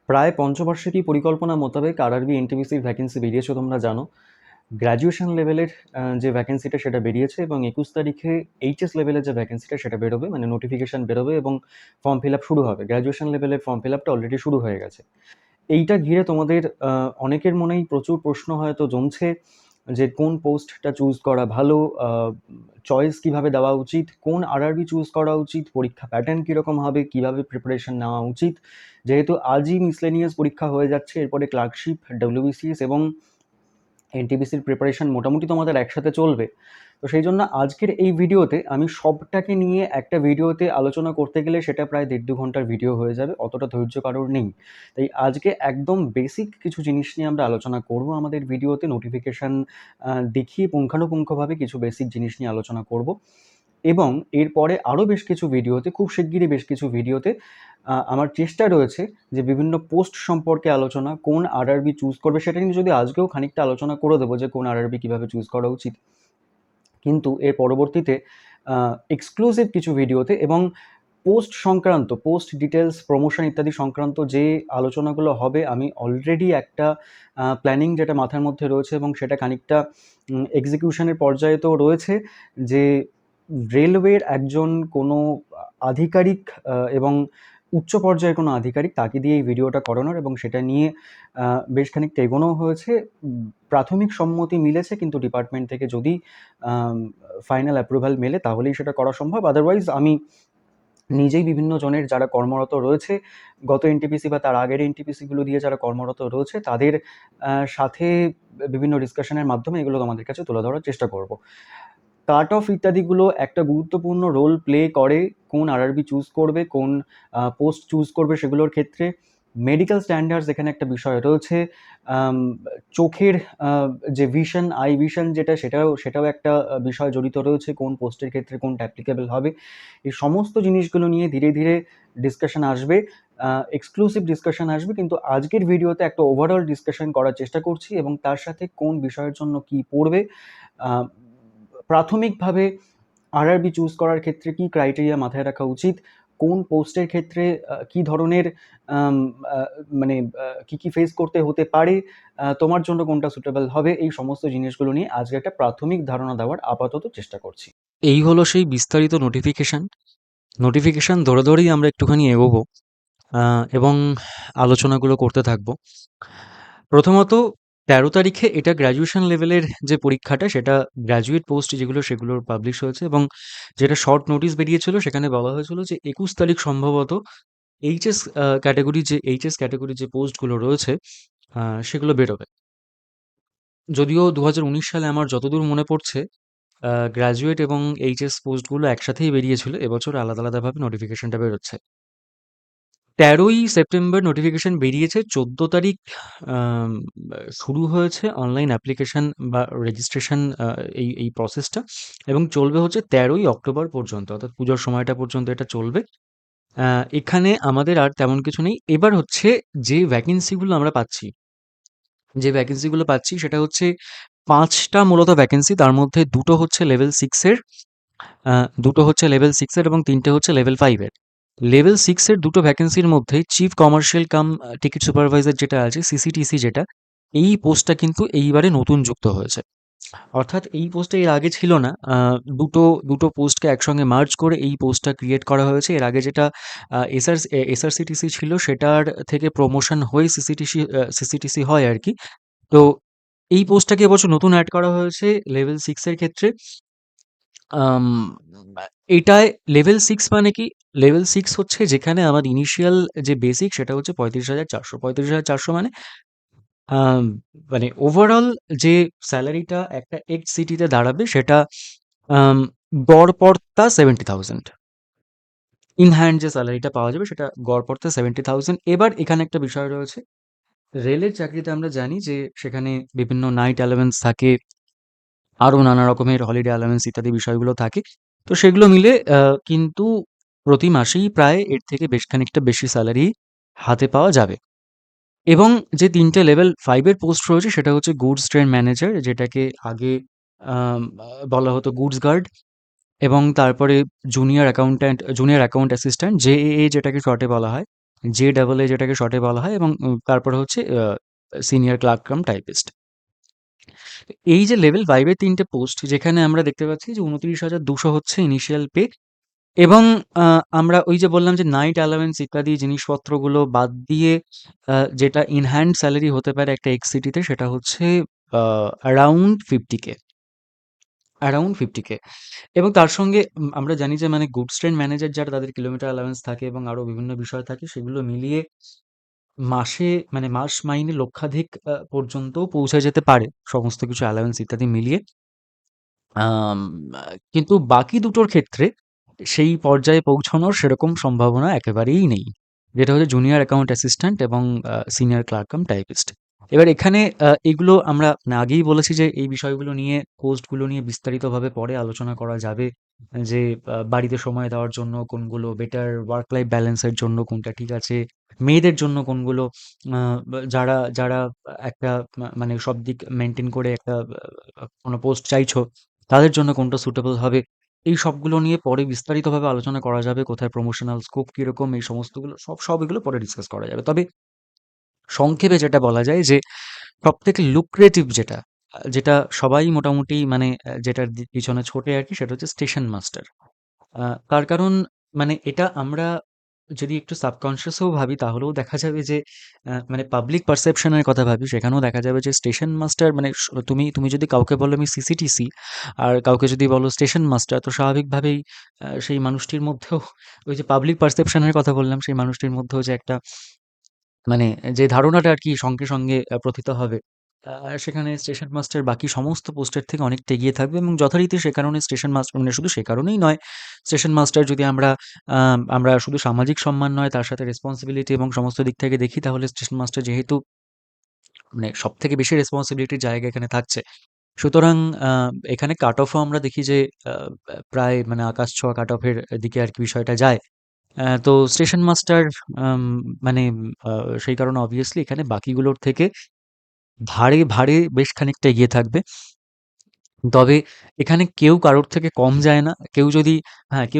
প্রায় পঞ্চবার্ষিকী পরিকল্পনা মোতাবেক আরআরবি এনটিপিসির ভ্যাকেন্সি বেরিয়েছে, তোমরা জানো। গ্র্যাজুয়েশন লেভেলের যে ভ্যাকেন্সিটা সেটা বেরিয়েছে, এবং 21 তারিখে এইচএস লেভেলের যে ভ্যাকেন্সিটা সেটা বেরোবে, মানে নোটিফিকেশন বেরোবে এবং ফর্ম ফিল আপ শুরু হবে। গ্র্যাজুয়েশন লেভেলের ফর্ম ফিল আপটা অলরেডি শুরু হয়ে গেছে। এইটা ঘিরে তোমাদের অনেকের মনেই প্রচুর প্রশ্ন হয়তো জমছে যে কোন পোস্টটা চুজ করা ভালো, চয়েস কিভাবে দেওয়া উচিত, কোন আরআরবি চুজ করা উচিত, পরীক্ষা প্যাটার্ন কীরকম হবে, কিভাবে প্রিপারেশন নেওয়া উচিত। যেহেতু আজই মিসলেনিয়াস পরীক্ষা হয়ে যাচ্ছে, এরপরে ক্লার্কশিপ, ডব্লিউবিসিএস এবং এনটিপিসির প্রিপারেশন মোটামুটি তোমাদের একসাথে চলবে। তো সেই জন্য আজকের এই ভিডিওতে আমি সবটাকে নিয়ে একটা ভিডিওতে আলোচনা করতে গেলে সেটা প্রায় 1.5-2 ঘন্টার ভিডিও হয়ে যাবে, অতটা ধৈর্য কারোর নেই। তাই আজকে একদম বেসিক কিছু জিনিস নিয়ে আমরা আলোচনা করব আমাদের ভিডিওতে। নোটিফিকেশান দেখিয়ে পুঙ্খানুপুঙ্খভাবে কিছু বেসিক জিনিস নিয়ে আলোচনা করব, এবং এরপরে আরও বেশ কিছু ভিডিওতে, খুব শিগগিরই বেশ কিছু ভিডিওতে আমার চেষ্টা রয়েছে যে বিভিন্ন পোস্ট সম্পর্কে আলোচনা, কোন আরআরবি চুজ করবে সেটা নিয়ে যদি আজকেও খানিকটা আলোচনা করে দেবো যে কোন আরআরবি কীভাবে চুজ করা উচিত। কিন্তু এর পরবর্তীতে এক্সক্লুসিভ কিছু ভিডিওতে এবং পোস্ট সংক্রান্ত, পোস্ট ডিটেলস, প্রমোশন ইত্যাদি সংক্রান্ত যে আলোচনাগুলো হবে, আমি অলরেডি একটা প্ল্যানিং যেটা মাথার মধ্যে রয়েছে, এবং সেটা খানিকটা এক্সিকিউশনের পর্যায়ে তো রয়েছে, যে রেলওয়ের একজন কোনো আধিকারিক এবং উচ্চ পর্যায়ের কোনো আধিকারিক, তাকে দিয়ে এই ভিডিওটা করানোর, এবং সেটা নিয়ে বেশ খানিকটা এগোনোও হয়েছে। প্রাথমিক সম্মতি মিলেছে, কিন্তু ডিপার্টমেন্ট থেকে যদি ফাইনাল অ্যাপ্রুভাল মেলে তাহলেই সেটা করা সম্ভব। আদারওয়াইজ আমি নিজেই বিভিন্ন জনের যারা কর্মরত রয়েছে, গত এনটিপিসি বা তার আগের এনটিপিসিগুলো দিয়ে যারা কর্মরত রয়েছে, তাদের সাথে বিভিন্ন ডিসকাশনের মাধ্যমে এগুলো তোমাদের কাছে তুলে ধরার চেষ্টা করব। কাট অফ ইত্যাদিগুলো একটা গুরুত্বপূর্ণ রোল প্লে করে কোন আরআরবি চুজ করবে, কোন পোস্ট চুজ করবে সেগুলোর ক্ষেত্রে। মেডিকেল স্ট্যান্ডার্ডস এখানে একটা বিষয় রয়েছে। চোখের যে ভিশন, আই ভিশন যেটা, সেটাও একটা বিষয় জড়িত রয়েছে, কোন পোস্টের ক্ষেত্রে কোনটা অ্যাপ্লিকেবল হবে। এই সমস্ত জিনিসগুলো নিয়ে ধীরে ধীরে ডিসকাশন আসবে, এক্সক্লুসিভ ডিসকাশন আসবে, কিন্তু আজকের ভিডিওতে একটা ওভারঅল ডিসকাশন করার চেষ্টা করছি, এবং তার সাথে কোন বিষয়ের জন্য কি পড়বে, প্রাথমিকভাবে আরআরবি চুজ করার ক্ষেত্রে কি ক্রাইটেরিয়া মাথায় রাখা উচিত, কোন পোস্টের ক্ষেত্রে কি ধরনের মানে কি ফেস করতে হতে পারে, তোমার জন্য কোনটা সুটেবল হবে, এই সমস্ত জিনিসগুলো নিয়ে আজকে একটা প্রাথমিক ধারণা দেওয়ার আপাতত চেষ্টা করছি। এই হলো সেই বিস্তারিত নোটিফিকেশন ধরে ধরেই আমরা একটুখানি এগোবো এবং আলোচনাগুলো করতে থাকবো। প্রথমত 13 তারিখে এটা গ্র্যাজুয়েশন লেভেলের যে পরীক্ষাটা, সেটা গ্র্যাজুয়েট পোস্ট যেগুলো সেগুলোর পাবলিশ হয়েছে, এবং যেটা শর্ট নোটিশ বেরিয়েছিল সেখানে বলা হয়েছিল যে 21 তারিখ সম্ভবত এইচএস ক্যাটাগরি যে পোস্টগুলো রয়েছে সেগুলো বেরোবে। যদিও 2019 সালে আমার যতদূর মনে পড়ছে গ্র্যাজুয়েট এবং এইচএস পোস্টগুলো একসাথেই বেরিয়েছিল, এবছর আলাদা আলাদাভাবে নোটিফিকেশনটা বেরোচ্ছে। 13ই সেপ্টেম্বর নোটিফিকেশন বেরিয়েছে, 14 তারিখ শুরু হয়েছে অনলাইন অ্যাপ্লিকেশন বা রেজিস্ট্রেশন, এই প্রসেসটা, এবং চলবে হচ্ছে 13ই অক্টোবর পর্যন্ত, অর্থাৎ পুজোর সময়টা পর্যন্ত এটা চলবে। এখানে আমাদের আর তেমন কিছু নেই। এবার হচ্ছে যে ভ্যাকেন্সিগুলো আমরা পাচ্ছি, সেটা হচ্ছে 5টা মূলত ভ্যাকেন্সি, তার মধ্যে দুটো হচ্ছে লেভেল 6 এর এবং 3টে হচ্ছে লেভেল 5 এর। লেভেল 6 এর দুটো ভ্যাকেন্সির মধ্যে chief commercial cum ticket supervisor যেটা আছে, সিসিটিসি যেটা, এই পোস্টটা কিন্তু এইবারে নতুন যুক্ত হয়েছে। অর্থাৎ এই পোস্টটা এর আগে ছিল না। দুটো পোস্টকে একসঙ্গে মার্জ করে এই পোস্টটা ক্রিয়েট করা হয়েছে। এর আগে যেটা এসআরসিটিসি ছিল, সেটার থেকে প্রমোশন হয়ে সিসিটিসি হয় আর কি। তো এই পোস্টটাকে এবছর নতুন অ্যাড করা হয়েছে লেভেল 6 এর ক্ষেত্রে। আম এটায় লেভেল 6 মানে কি? লেভেল 6 হচ্ছে যেখানে আমার ইনিশিয়াল যে বেসিক সেটা হচ্ছে 35,400। 35,400 আম মানে ওভারঅল যে সেলারিটা একটা এক্স সিটিতে দাঁড়াবে, সেটা আম গড়পড়তা 70,000। ইন হ্যান্ড যে সেলারিটা পাওয়া যাবে সেটা গড়পড়তা 70,000। এবার এখানে একটা বিষয় রয়েছে। রেলের চাকরিতে আমরা জানি যে সেখানে বিভিন্ন নাইট অ্যালাওয়েন্স থাকে, আরো নানা রকমের হলিডে অ্যালাওয়েন্স ইত্যাদি বিষয়গুলো থাকে। তো সেগুলো মিলে কিন্তু প্রতি মাসেই প্রায় এর থেকে বেশ খানিকটা বেশি স্যালারি হাতে পাওয়া যাবে। এবং যে 3টে লেভেল 5 এর পোস্ট রয়েছে সেটা হচ্ছে গুডস ট্রেন ম্যানেজার, যেটাকে আগে বলা হতো গুডস গার্ড, এবং তারপরে জুনিয়র অ্যাকাউন্ট অ্যাসিস্ট্যান্ট, জেএএ যেটাকে শর্টে বলা হয়। জে ডাবল এ যেটাকে শর্টে বলা হয়, এবং তারপরে হচ্ছে সিনিয়র ক্লার্ক কাম টাইপিস্ট। এই যে লেভেল 5 এর 3টে পোস্ট, যেখানে আমরা দেখতে পাচ্ছি যে ২৯,২০০ হচ্ছে ইনিশিয়াল পে, এবং আমরা ওই যে বললাম যে নাইট অ্যালাওয়েন্স ইত্যাদি জিনিসপত্রগুলো বাদ দিয়ে যেটা ইন হ্যান্ড স্যালারি হতে পারে একটা এক্স-সিটিতে, সেটা হচ্ছে অ্যারাউন্ড 50K, অ্যারাউন্ড 50K। এবং তার সঙ্গে আমরা জানি যে মানে গুডস ট্রেন ম্যানেজার যারা, তাদের কিলোমিটার অ্যালাওয়েন্স থাকে এবং আরো বিভিন্ন বিষয় থাকে, সেগুলো মিলিয়ে মাসে মানে মাস মাইনে লক্ষাধিক পর্যন্তও পৌঁছে যেতে পারে, সমস্ত কিছু অ্যালাওয়েন্স ইত্যাদি মিলিয়ে। আম আ কিন্তু বাকি দুটোর ক্ষেত্রে সেই পর্যায়ে পৌঁছানোর সেরকম সম্ভাবনা একেবারেই নেই। যেটা হচ্ছে জুনিয়র অ্যাকাউন্ট অ্যাসিস্ট্যান্ট এবং সিনিয়র ক্লার্ক কাম টাইপিস্ট। এবার এখানে এগুলো আমরা আগেই বলেছি যে এই বিষয়গুলো নিয়ে, পোস্টগুলো নিয়ে বিস্তারিতভাবে পরে আলোচনা করা যাবে। যে বাড়িতে সময় দেওয়ার জন্য কোনগুলো বেটার, ওয়ার্ক লাইফ ব্যালেন্সের জন্য কোনটা ঠিক আছে, মেয়েদের জন্য কোনগুলো, যারা যারা একটা মানে সব দিক মেইনটেইন করে একটা কোনো পোস্ট চাইছো, তাদের জন্য কোনটা সুটেবল হবে। এই সবগুলো নিয়ে পরে বিস্তারিতভাবে আলোচনা করা যাবে। কোথায় প্রমোশনাল স্কোপ কিরকম, এই সমস্তগুলো সব এগুলো পরে ডিসকাস করা যাবে। তবে সংক্ষেপে যেটা বলা যায় যে সবথেকে লুক্রেটিভ যেটা, যেটা সবাই মোটামুটি মানে যেটার পিছনে ছোটে আরকি, সেটা হচ্ছে স্টেশন মাস্টার। তার কারণ মানে এটা আমরা যদি একটু সাবকন্সিয়াসও ভাবি, তাহলেও দেখা যাবে যে মানে পাবলিক পারসেপশন এর কথা ভাবি, সেখানেও দেখা যাবে যে স্টেশন মাস্টার মানে তুমি তুমি যদি কাউকে বলো আমি সিসিটিসি, আর কাউকে যদি বলো স্টেশন মাস্টার, তো স্বাভাবিকভাবেই সেই মানুষটির মধ্যেও ওই যে পাবলিক পারসেপশন এর কথা বললাম, সেই মানুষটির মধ্যেও যে একটা মানে যে ধারণাটা আরকি সঙ্গে প্রথিত হবে, সেখানে স্টেশন মাস্টার বাকি সমস্ত পোস্টের থেকে অনেকটা এগিয়ে থাকবে, এবং যথারীতি সে কারণে স্টেশন মাস্টার মানে শুধু সে কারণেই নয়, স্টেশন মাস্টার যদি আমরা শুধু সামাজিক সম্মান নয়, তার সাথে রেসপন্সিবিলিটি এবং সমস্ত দিক থেকে দেখি, তাহলে স্টেশন মাস্টার যেহেতু মানে সবথেকে বেশি রেসপন্সিবিলিটির জায়গা এখানে থাকছে। সুতরাং আ এখানে কাট অফও আমরা দেখি যে আ প্রায় মানে আকাশ ছোঁয়া কাট অফের দিকে আরকি বিষয়টা যায়। তো স্টেশন মাস্টার আম মানে আ সেই কারণে obviously এখানে বাকিগুলোর থেকে ভাড়ে বেশ খানিকটা এগিয়ে থাকবে। তবে এখানে কেউ কারোর থেকে কম যায় না। কেউ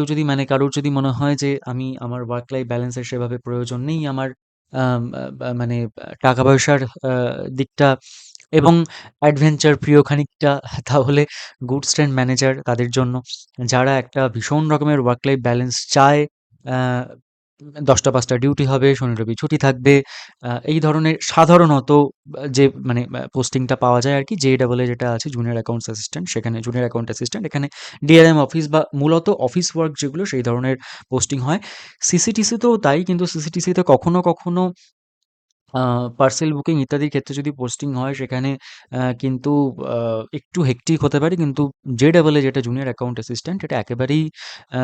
যদি মানে কারোর যদি মনে হয় যে আমি আমার ওয়ার্ক লাইফ ব্যালেন্স এর সেভাবে প্রয়োজন নেই, আমার আম আ বা মানে টাকা-পয়সার দিকটা এবং অ্যাডভেঞ্চার প্রিয় খানিকটা, তাহলে গুডস ট্রেন ম্যানেজার তাদের জন্য। যারা একটা ভীষণ রকমের ওয়ার্ক লাইফ ব্যালেন্স চায়, আ ১০টা-৫টা ডিউটি হবে, শনি-রবি ছুটি থাকবে। এই ধরনের সাধারণত যে মানে পোস্টিংটা পাওয়া যায় আরকি, জেডবল এ যেটা আছে জুনিয়র অ্যাকাউন্টস অ্যাসিস্ট্যান্ট, সেখানে জুনিয়র অ্যাকাউন্ট অ্যাসিস্ট্যান্ট, এখানে ডিআরএম অফিস বা মূলত অফিস ওয়ার্ক যেগুলো, সেই ধরনের পোস্টিং হয়। সিসিটিসিতেও তাই, কিন্তু সিসিটিসিতে কখনো আ পার্সেল বুকিং ইত্যাদির ক্ষেত্রে যদি পোস্টিং হয়, সেখানে কিন্তু আ একটু হেক্টিক হতে পারে। কিন্তু জেডবল এ যেটা জুনিয়র অ্যাকাউন্ট অ্যাসিস্ট্যান্ট, এটা একেবারেই আ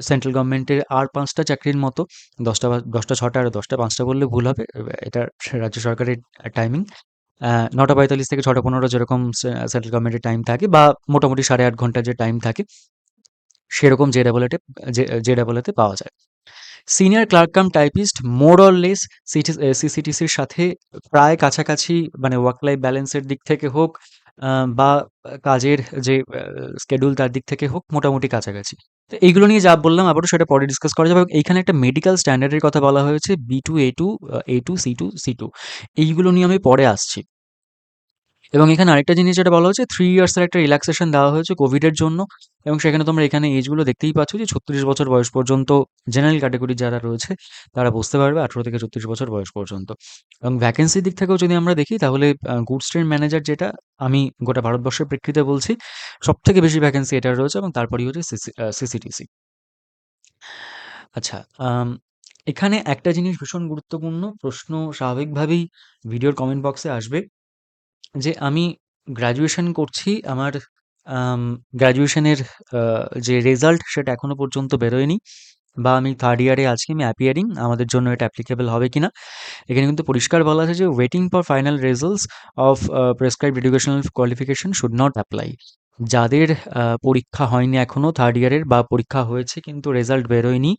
সেন্ট্রাল গভর্নমেন্টের আর ৫ টা চাকরির মতো। ১০টা ৬টা আর ১০টা ৫টা বললে ভুল হবে। এটা রাজ্য সরকারের টাইমিং। ৯টা ৪৫ থেকে ৬টা ১৫ যেরকম সেন্ট্রাল গভর্নমেন্টের টাইম থাকে, বা মোটামুটি ৮.৫ ঘন্টার যে টাইম থাকে, সেরকম জেডবল এতে পাওয়া যায়। Senior clerk cum typist more or less সিসিটিসির সাথে প্রায় কাছাকাছি, মানে ওয়ার্ক লাইফ ব্যালেন্সের দিক থেকে হোক, বা কাজের যে স্কেডিউল তার দিক থেকে হোক, মোটামুটি কাছাকাছি। তো এইগুলো নিয়ে যা বললাম আবারও সেটা পরে ডিসকাস করা যাবে। এবং এইখানে একটা মেডিকেল স্ট্যান্ডার্ডের কথা বলা হয়েছে, B2, A2, A2, C2, C2, এইগুলো নিয়ে আমি পরে আসছি। এবং এখানে আরেকটা জিনিস যেটা বলা হয়েছে, 3 ইয়ার্স এর একটা রিল্যাক্সেশন দেওয়া হয়েছে কোভিডের জন্য, এবং সেখানে তোমরা এখানে এজগুলো দেখতেই পাচ্ছ যে ৩৬ বছর বয়স পর্যন্ত জেনারেল ক্যাটেগরি যারা রয়েছে তারা বসতে পারবে, ১৮ থেকে ৩৬ বছর বয়স পর্যন্ত। এবং ভ্যাকেন্সির দিক থেকেও যদি আমরা দেখি, তাহলে গুডস ট্রেন ম্যানেজার যেটা, আমি গোটা ভারতবর্ষের প্রেক্ষিতে বলছি, সবথেকে বেশি ভ্যাকেন্সি এটার রয়েছে, এবং তারপরেই হচ্ছে সিসিটিসি। আচ্ছা, এখানে একটা জিনিস ভীষণ গুরুত্বপূর্ণ প্রশ্ন স্বাভাবিকভাবেই ভিডিওর কমেন্ট বক্সে আসবে, যে আমি গ্র্যাজুয়েশন করছি, আমার গ্র্যাজুয়েশনের আ যে রেজাল্ট সেটা এখনো পর্যন্ত বেরোয়নি, বা আমি 3rd ইয়ারে আছি, আমি অ্যাপিয়ারিং, আমাদের জন্য এটা অ্যাপ্লিকেবল হবে কিনা? এখানে কিন্তু পরিষ্কার বলা আছে যে waiting for final results of prescribed educational qualification should not apply. যাদের পরীক্ষা হয়নি এখনো 3rd ইয়ারের, বা পরীক্ষা হয়েছে কিন্তু রেজাল্ট বেরোয়নি,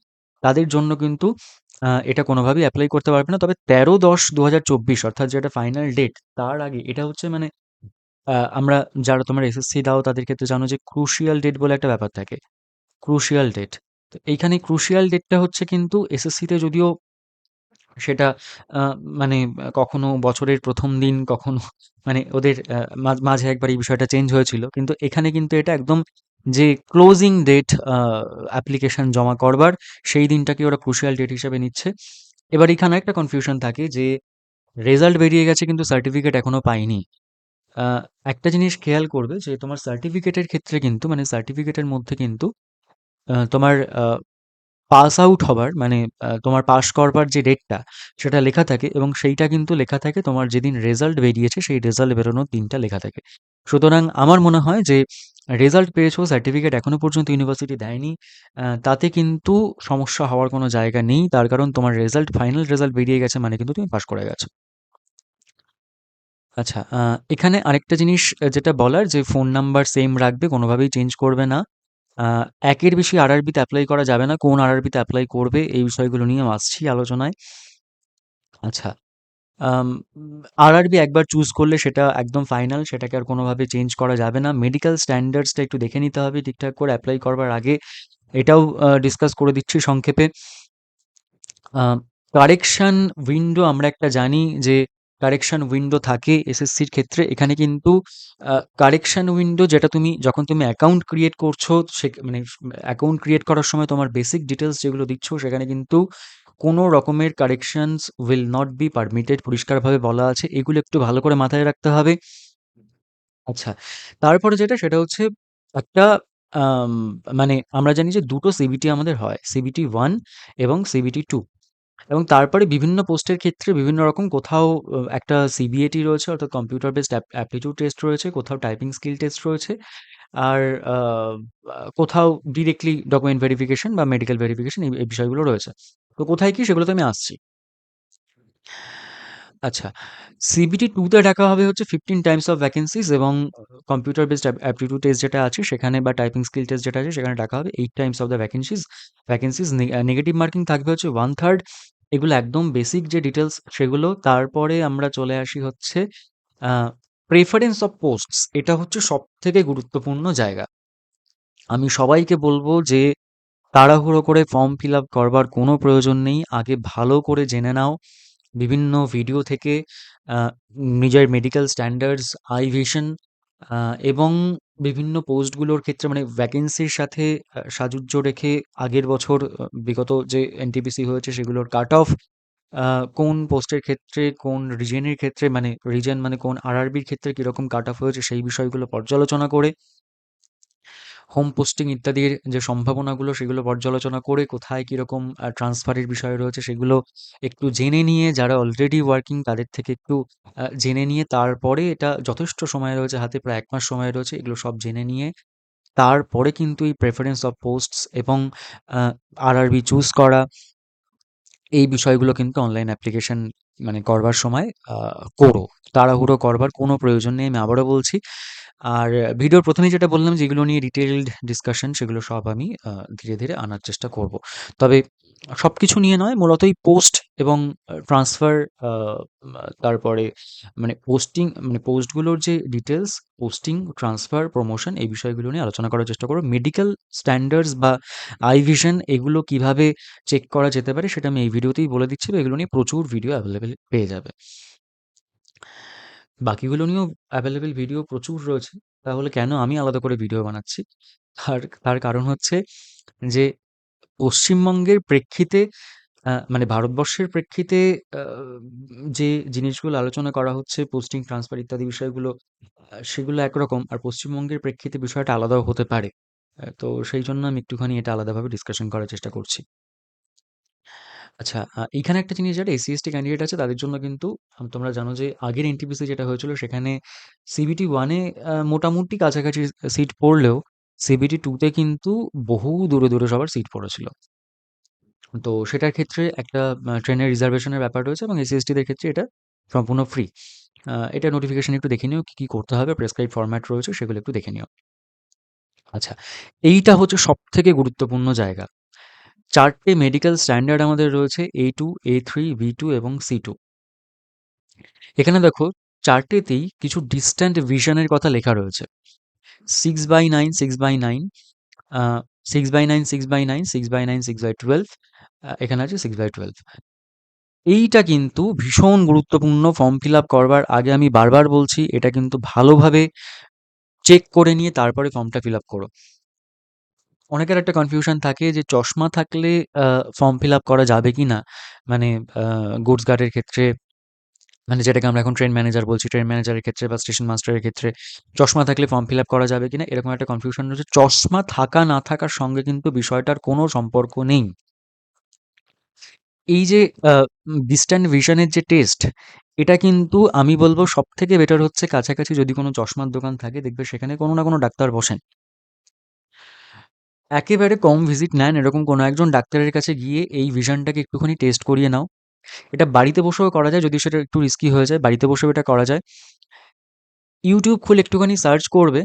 তাদের জন্য কিন্তু এটা কোনোভাবেই এপ্লাই করতে পারবে না। তবে 13/10/2024, অর্থাৎ যেটা ফাইনাল ডেট, তার আগে এটা হচ্ছে মানে আমরা যারা তোমরা এসএসসি দাও তাদের ক্ষেত্রে জানো যে ক্রুশিয়াল ডেট বলে একটা ব্যাপার থাকে। Crucial date. তো এইখানে ক্রুশিয়াল ডেটটা হচ্ছে কিন্তু এসএসসিতে যদিও সেটা আ মানে কখনো বছরের ১ম দিন, কখনো মানে ওদের মাঝে একবার এই বিষয়টা চেঞ্জ হয়েছিল। কিন্তু এখানে কিন্তু এটা একদম যে ক্লোজিং ডেট অ্যাপ্লিকেশন জমা করবার, সেই দিনটাকে ওরা ক্রুশিয়াল ডেট হিসেবে নিচ্ছে। এবার এখানে একটা কনফিউশন থাকে যে রেজাল্ট বেরিয়ে গেছে কিন্তু সার্টিফিকেট এখনো পাইনি। আ একটা জিনিস খেয়াল করবে যে তোমার সার্টিফিকেটের ক্ষেত্রে কিন্তু মানে সার্টিফিকেটের মধ্যে কিন্তু তোমার পাস আউট হবার মানে তোমার পাস করবার যে ডেটটা সেটা লেখা থাকে, এবং সেইটা কিন্তু লেখা থাকে তোমার যেদিন রেজাল্ট বেরিয়েছে সেই রেজাল্ট বেরোনোর দিনটা লেখা থাকে। সুতরাং আমার মনে হয় যে রেজাল্ট পেয়েছো, সার্টিফিকেট এখনো পর্যন্ত ইউনিভার্সিটি দেয়নি, তাতে কিন্তু সমস্যা হওয়ার কোনো জায়গা নেই। তার কারণ তোমার রেজাল্ট, ফাইনাল রেজাল্ট বেরিয়ে গেছে মানে কিন্তু তুমি পাস করে গেছো। আচ্ছা, এখানে আরেকটা জিনিস যেটা বলার, যে ফোন নাম্বার সেম রাখবে, কোনোভাবেই চেঞ্জ করবে না। আ একের বেশি আরআরবিতে এপ্লাই করা যাবে না। কোন আরআরবিতে এপ্লাই করবে এই বিষয়গুলো নিয়ে আসছি আলোচনায়। আচ্ছা, আম আরআরবি একবার চুজ করলে সেটা একদম ফাইনাল, সেটাকে আর কোনোভাবে চেঞ্জ করা যাবে না। মেডিকেল স্ট্যান্ডার্ডসটা একটু দেখে নিতে হবে ঠিকঠাক করে এপ্লাই করবার আগে। এটাও ডিসকাস করে দিচ্ছি সংক্ষেপে। আ কারেকশন উইন্ডো আমরা একটা জানি যে কারেকশন উইন্ডো থাকে এসএসসির ক্ষেত্রে। এখানে কিন্তু কারেকশন উইন্ডো যেটা তুমি যখন তুমি অ্যাকাউন্ট ক্রিয়েট করছো, মানে অ্যাকাউন্ট ক্রিয়েট করার সময় তোমার বেসিক ডিটেইলস যেগুলো দিচ্ছ সেখানে কিন্তু কোনো রকমের corrections will not be permitted, পরিষ্কারভাবে বলা আছে। এগুলো একটু ভালো করে মাথায় রাখতে হবে। আচ্ছা, তারপরে যেটা সেটা হচ্ছে একটা আম মানে আমরা জানি যে ২ টো সিবিটি আমাদের হয়। সিবিটি 1 এবং সিবিটি 2। এবং তারপরে বিভিন্ন পোস্টের ক্ষেত্রে বিভিন্ন রকম, কোথাও একটা সিবিএটি রয়েছে অর্থাৎ কম্পিউটার বেসড অ্যাপটিটিউড টেস্ট রয়েছে, কোথাও টাইপিং স্কিল টেস্ট রয়েছে, আর আ আ কোথাও ডিরেক্টলি ডকুমেন্ট ভেরিফিকেশন বা মেডিকেল ভেরিফিকেশন, এই বিষয়গুলো রয়েছে। তো কোথায় কি সেগুলোতে আমি আসছি। আচ্ছা, সিবিটি 2 তে ডাকা হবে হচ্ছে 15 টাইমস অফ ভ্যাকেন্সিজ, এবং কম্পিউটার বেসড অ্যাপটিটিউড টেস্ট যেটা আছে সেখানে, বা টাইপিং স্কিল টেস্ট যেটা আছে সেখানে ডাকা হবে 8 Times of the vacancies. Negative marking থাকবে হচ্ছে 1/3। এগুলো একদম বেসিক যে ডিটেইলস সেগুলো। তারপরে আমরা চলে আসি হচ্ছে আ প্রেফারেন্স অফ পোস্টস। এটা হচ্ছে সবথেকে গুরুত্বপূর্ণ জায়গা। আমি সবাইকে বলব যে তাড়াহুড়ো করে ফর্ম ফিল আপ করবার কোনো প্রয়োজন নেই। আগে ভালো করে জেনে নাও বিভিন্ন ভিডিও থেকে আ নিজের মেডিকেল স্ট্যান্ডার্ডস, আই ভিশন, আ এবং বিভিন্ন পোস্টগুলোর ক্ষেত্রে মানে ভ্যাকেন্সির সাথে সাজুজ্য রেখে আগের বছর বিগত যে এনটিপিসি হয়েছে সেগুলোর কাট অফ, আ কোন পোস্টের ক্ষেত্রে, কোন রিজনের ক্ষেত্রে, মানে রিজন মানে কোন আরআরবির ক্ষেত্রে কিরকম কাট অফ হয়েছে সেই বিষয়গুলো পর্যালোচনা করে, হোম পোস্টিং ইত্যাদির যে সম্ভাবনাগুলো সেগুলো পর্যালোচনা করে, কোথায় কিরকম ট্রান্সফারের বিষয় রয়েছে সেগুলো একটু জেনে নিয়ে, যারা অলরেডি ওয়ার্কিং তাদের থেকে একটু জেনে নিয়ে, তারপরে, এটা যথেষ্ট সময় রয়েছে হাতে, প্রায় ১ মাস সময় রয়েছে, এগুলো সব জেনে নিয়ে তারপরে কিন্তু এই প্রেফারেন্স অফ পোস্টস এবং আ আরআরবি চুজ করা, এই বিষয়গুলো কিন্তু অনলাইন অ্যাপ্লিকেশন মানে করবার সময় করো। তাড়াহুড়ো করবার কোনো প্রয়োজন নেই, আমি আবারও বলছি। আর ভিডিওর ১ম এই যেটা বললাম, যেগুলো নিয়ে ডিটেইলড ডিসকাশন সেগুলো সব আমি ধীরে, ধীরে আনার চেষ্টা করব। তবে সবকিছু নিয়ে নয়, মূলত এই পোস্ট এবং ট্রান্সফার, আ মা তারপরে মানে পোস্টগুলোর যে ডিটেইলস, পোস্টিং, ট্রান্সফার, প্রমোশন, এই বিষয়গুলো নিয়ে আলোচনা করার চেষ্টা করব। মেডিকেল স্ট্যান্ডার্ডস বা আই ভিশন এগুলো কিভাবে চেক করা যেতে পারে সেটা আমি এই ভিডিওতেই বলে দিচ্ছি, বা এগুলো নিয়ে প্রচুর ভিডিও অ্যাভেলেবেল পেয়ে যাবে। বাকিগুলো নিয়েও অ্যাভেলেবেল ভিডিও প্রচুর রয়েছে। তাহলে কেন আমি আলাদা করে ভিডিও বানাচ্ছি? তার তার কারণ হচ্ছে যে পশ্চিমবঙ্গের প্রেক্ষিতে, মানে ভারতবর্ষের প্রেক্ষিতে আ যে জিনিসগুলো আলোচনা করা হচ্ছে, পোস্টিং, ট্রান্সফার ইত্যাদি বিষয়গুলো, সেগুলো একরকম। আর পশ্চিমবঙ্গের প্রেক্ষিতে বিষয়টা আলাদাও হতে পারে। তো সেইজন্য আমি একটুখানি এটা আলাদাভাবে ডিসকাশন করার চেষ্টা করছি। আচ্ছা, এইখানে একটা জিনিস, যারা এসসি/এসটি ক্যান্ডিডেট আছে তাদের জন্য কিন্তু তোমরা জানো যে আগের এনটিপিসি যেটা হয়েছিল সেখানে সিবিটি 1 এ মোটামুটি কাছাকাছি সিট পড়লেও সিবিটি 2 তে কিন্তু বহু দূরে, দূরে সবার সিট পড়েছিল। তো সেটার ক্ষেত্রে একটা ট্রেনের রিজার্ভেশনের ব্যাপার রয়েছে, এবং এসসি/এসটি দের ক্ষেত্রে এটা সম্পূর্ণ ফ্রি। এটা নোটিফিকেশন একটু দেখে নিও, কি, কি করতে হবে, প্রেসক্রাইবড ফরম্যাট রয়েছে সেগুলো একটু দেখে নিও। আচ্ছা, এইটা হচ্ছে সবথেকে গুরুত্বপূর্ণ জায়গা। ৪ টে মেডিকেল স্ট্যান্ডার্ড আমাদের রয়েছে, A2, A3, V2 এবং C2। এখানে দেখো ৪ টেতেই কিছু ডিসট্যান্ট ভিশনের কথা লেখা রয়েছে। 6/9, 6/9, আ 6/9, 6/9, 6/9, 6/12, এখানে আছে 6/12। এইটা কিন্তু ভীষণ গুরুত্বপূর্ণ। ফর্ম ফিল আপ করবার আগে আমি বারবার বলছি, এটা কিন্তু ভালোভাবে চেক করে নিয়ে তারপরে ফর্মটা ফিল আপ করো। অনেকের একটা কনফিউশন থাকে যে চশমা থাকলে ফর্ম ফিল আপ করা যাবে কি না, মানে গুডস গার্ডের ক্ষেত্রে, মানে যেটাকে আমরা এখন ট্রেন ম্যানেজার বলছি, ট্রেন ম্যানেজারের ক্ষেত্রে বা স্টেশন মাস্টারের ক্ষেত্রে চশমা থাকলে ফর্ম ফিল আপ করা যাবে কিনা, এরকম একটা কনফিউশন রয়েছে। চশমা থাকা না থাকার সঙ্গে কিন্তু বিষয়টার কোনো সম্পর্ক নেই। এই যে ডিস্ট্যান্ট ভিশনের যে টেস্ট, এটা কিন্তু আমি বলব সব থেকে বেটার হচ্ছে কাছাকাছি যদি কোনো চশমার দোকান থাকে, দেখবে সেখানে কোনো না কোনো ডাক্তার বসেন। একেবারে কম ভিজিট নেন এরকম কোনো একজন ডাক্তারের কাছে গিয়ে এই ভিশনটাকে একটুখানি টেস্ট করিয়ে নাও। এটা বাড়িতে বসেও করা যায়, যদি সেটা একটু রিস্কি হয়ে যায়, বাড়িতে বসেও এটা করা যায়। ইউটিউব খুলে একটুখানি সার্চ করবে,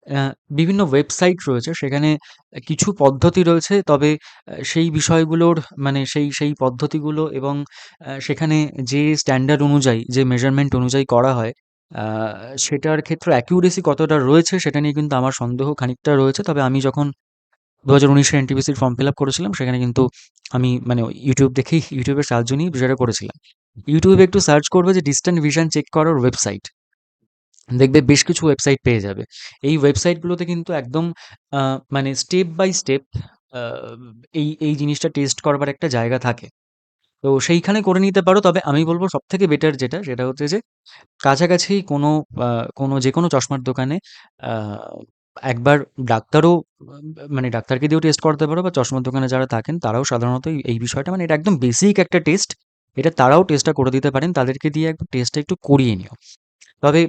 আ বিভিন্ন ওয়েবসাইট রয়েছে, সেখানে কিছু পদ্ধতি রয়েছে। তবে সেই বিষয়গুলোর, মানে সেই পদ্ধতিগুলো এবং সেখানে যে স্ট্যান্ডার্ড অনুযায়ী, যে মেজারমেন্ট অনুযায়ী করা হয়, আ সেটার ক্ষেত্রে অ্যাকুরেসি কতটা রয়েছে সেটা নিয়ে কিন্তু আমার সন্দেহ খানিকটা রয়েছে। তবে আমি যখন ২০১৯ এ এনটিপিসির ফর্ম ফিল আপ করেছিলাম, সেখানে কিন্তু আমি মানে ইউটিউব দেখেই, ইউটিউবের সাহায্য নিয়েই বিষয়টা করেছিলাম। ইউটিউবে একটু সার্চ করবে যে ডিসট্যান্ট ভিশন চেক করার ওয়েবসাইট। দেখবে বেশ কিছু ওয়েবসাইট পেয়ে যাবে। এই ওয়েবসাইটগুলোতে কিন্তু একদম আ মানে স্টেপ বাই স্টেপ আ এই জিনিসটা টেস্ট করবার একটা জায়গা থাকে। তো সেইখানে করে নিতে পারো। তবে আমি বলব সবথেকে বেটার যেটা, সেটা হচ্ছে যে কাছাকাছি কোনো আ কোনো যেকোনো চশমার দোকানে আ একবার ডাক্তারও, মানে ডাক্তারকে দিয়েও টেস্ট করাতে পারো, বা চশমার দোকানে যারা থাকেন তারাও সাধারণত এই বিষয়টা, মানে এটা একদম বেসিক একটা টেস্ট। এটা তারাও টেস্টটা করে দিতে পারেন। তাদেরকে দিয়ে একবার টেস্টটা একটু করিয়ে নিও। তবে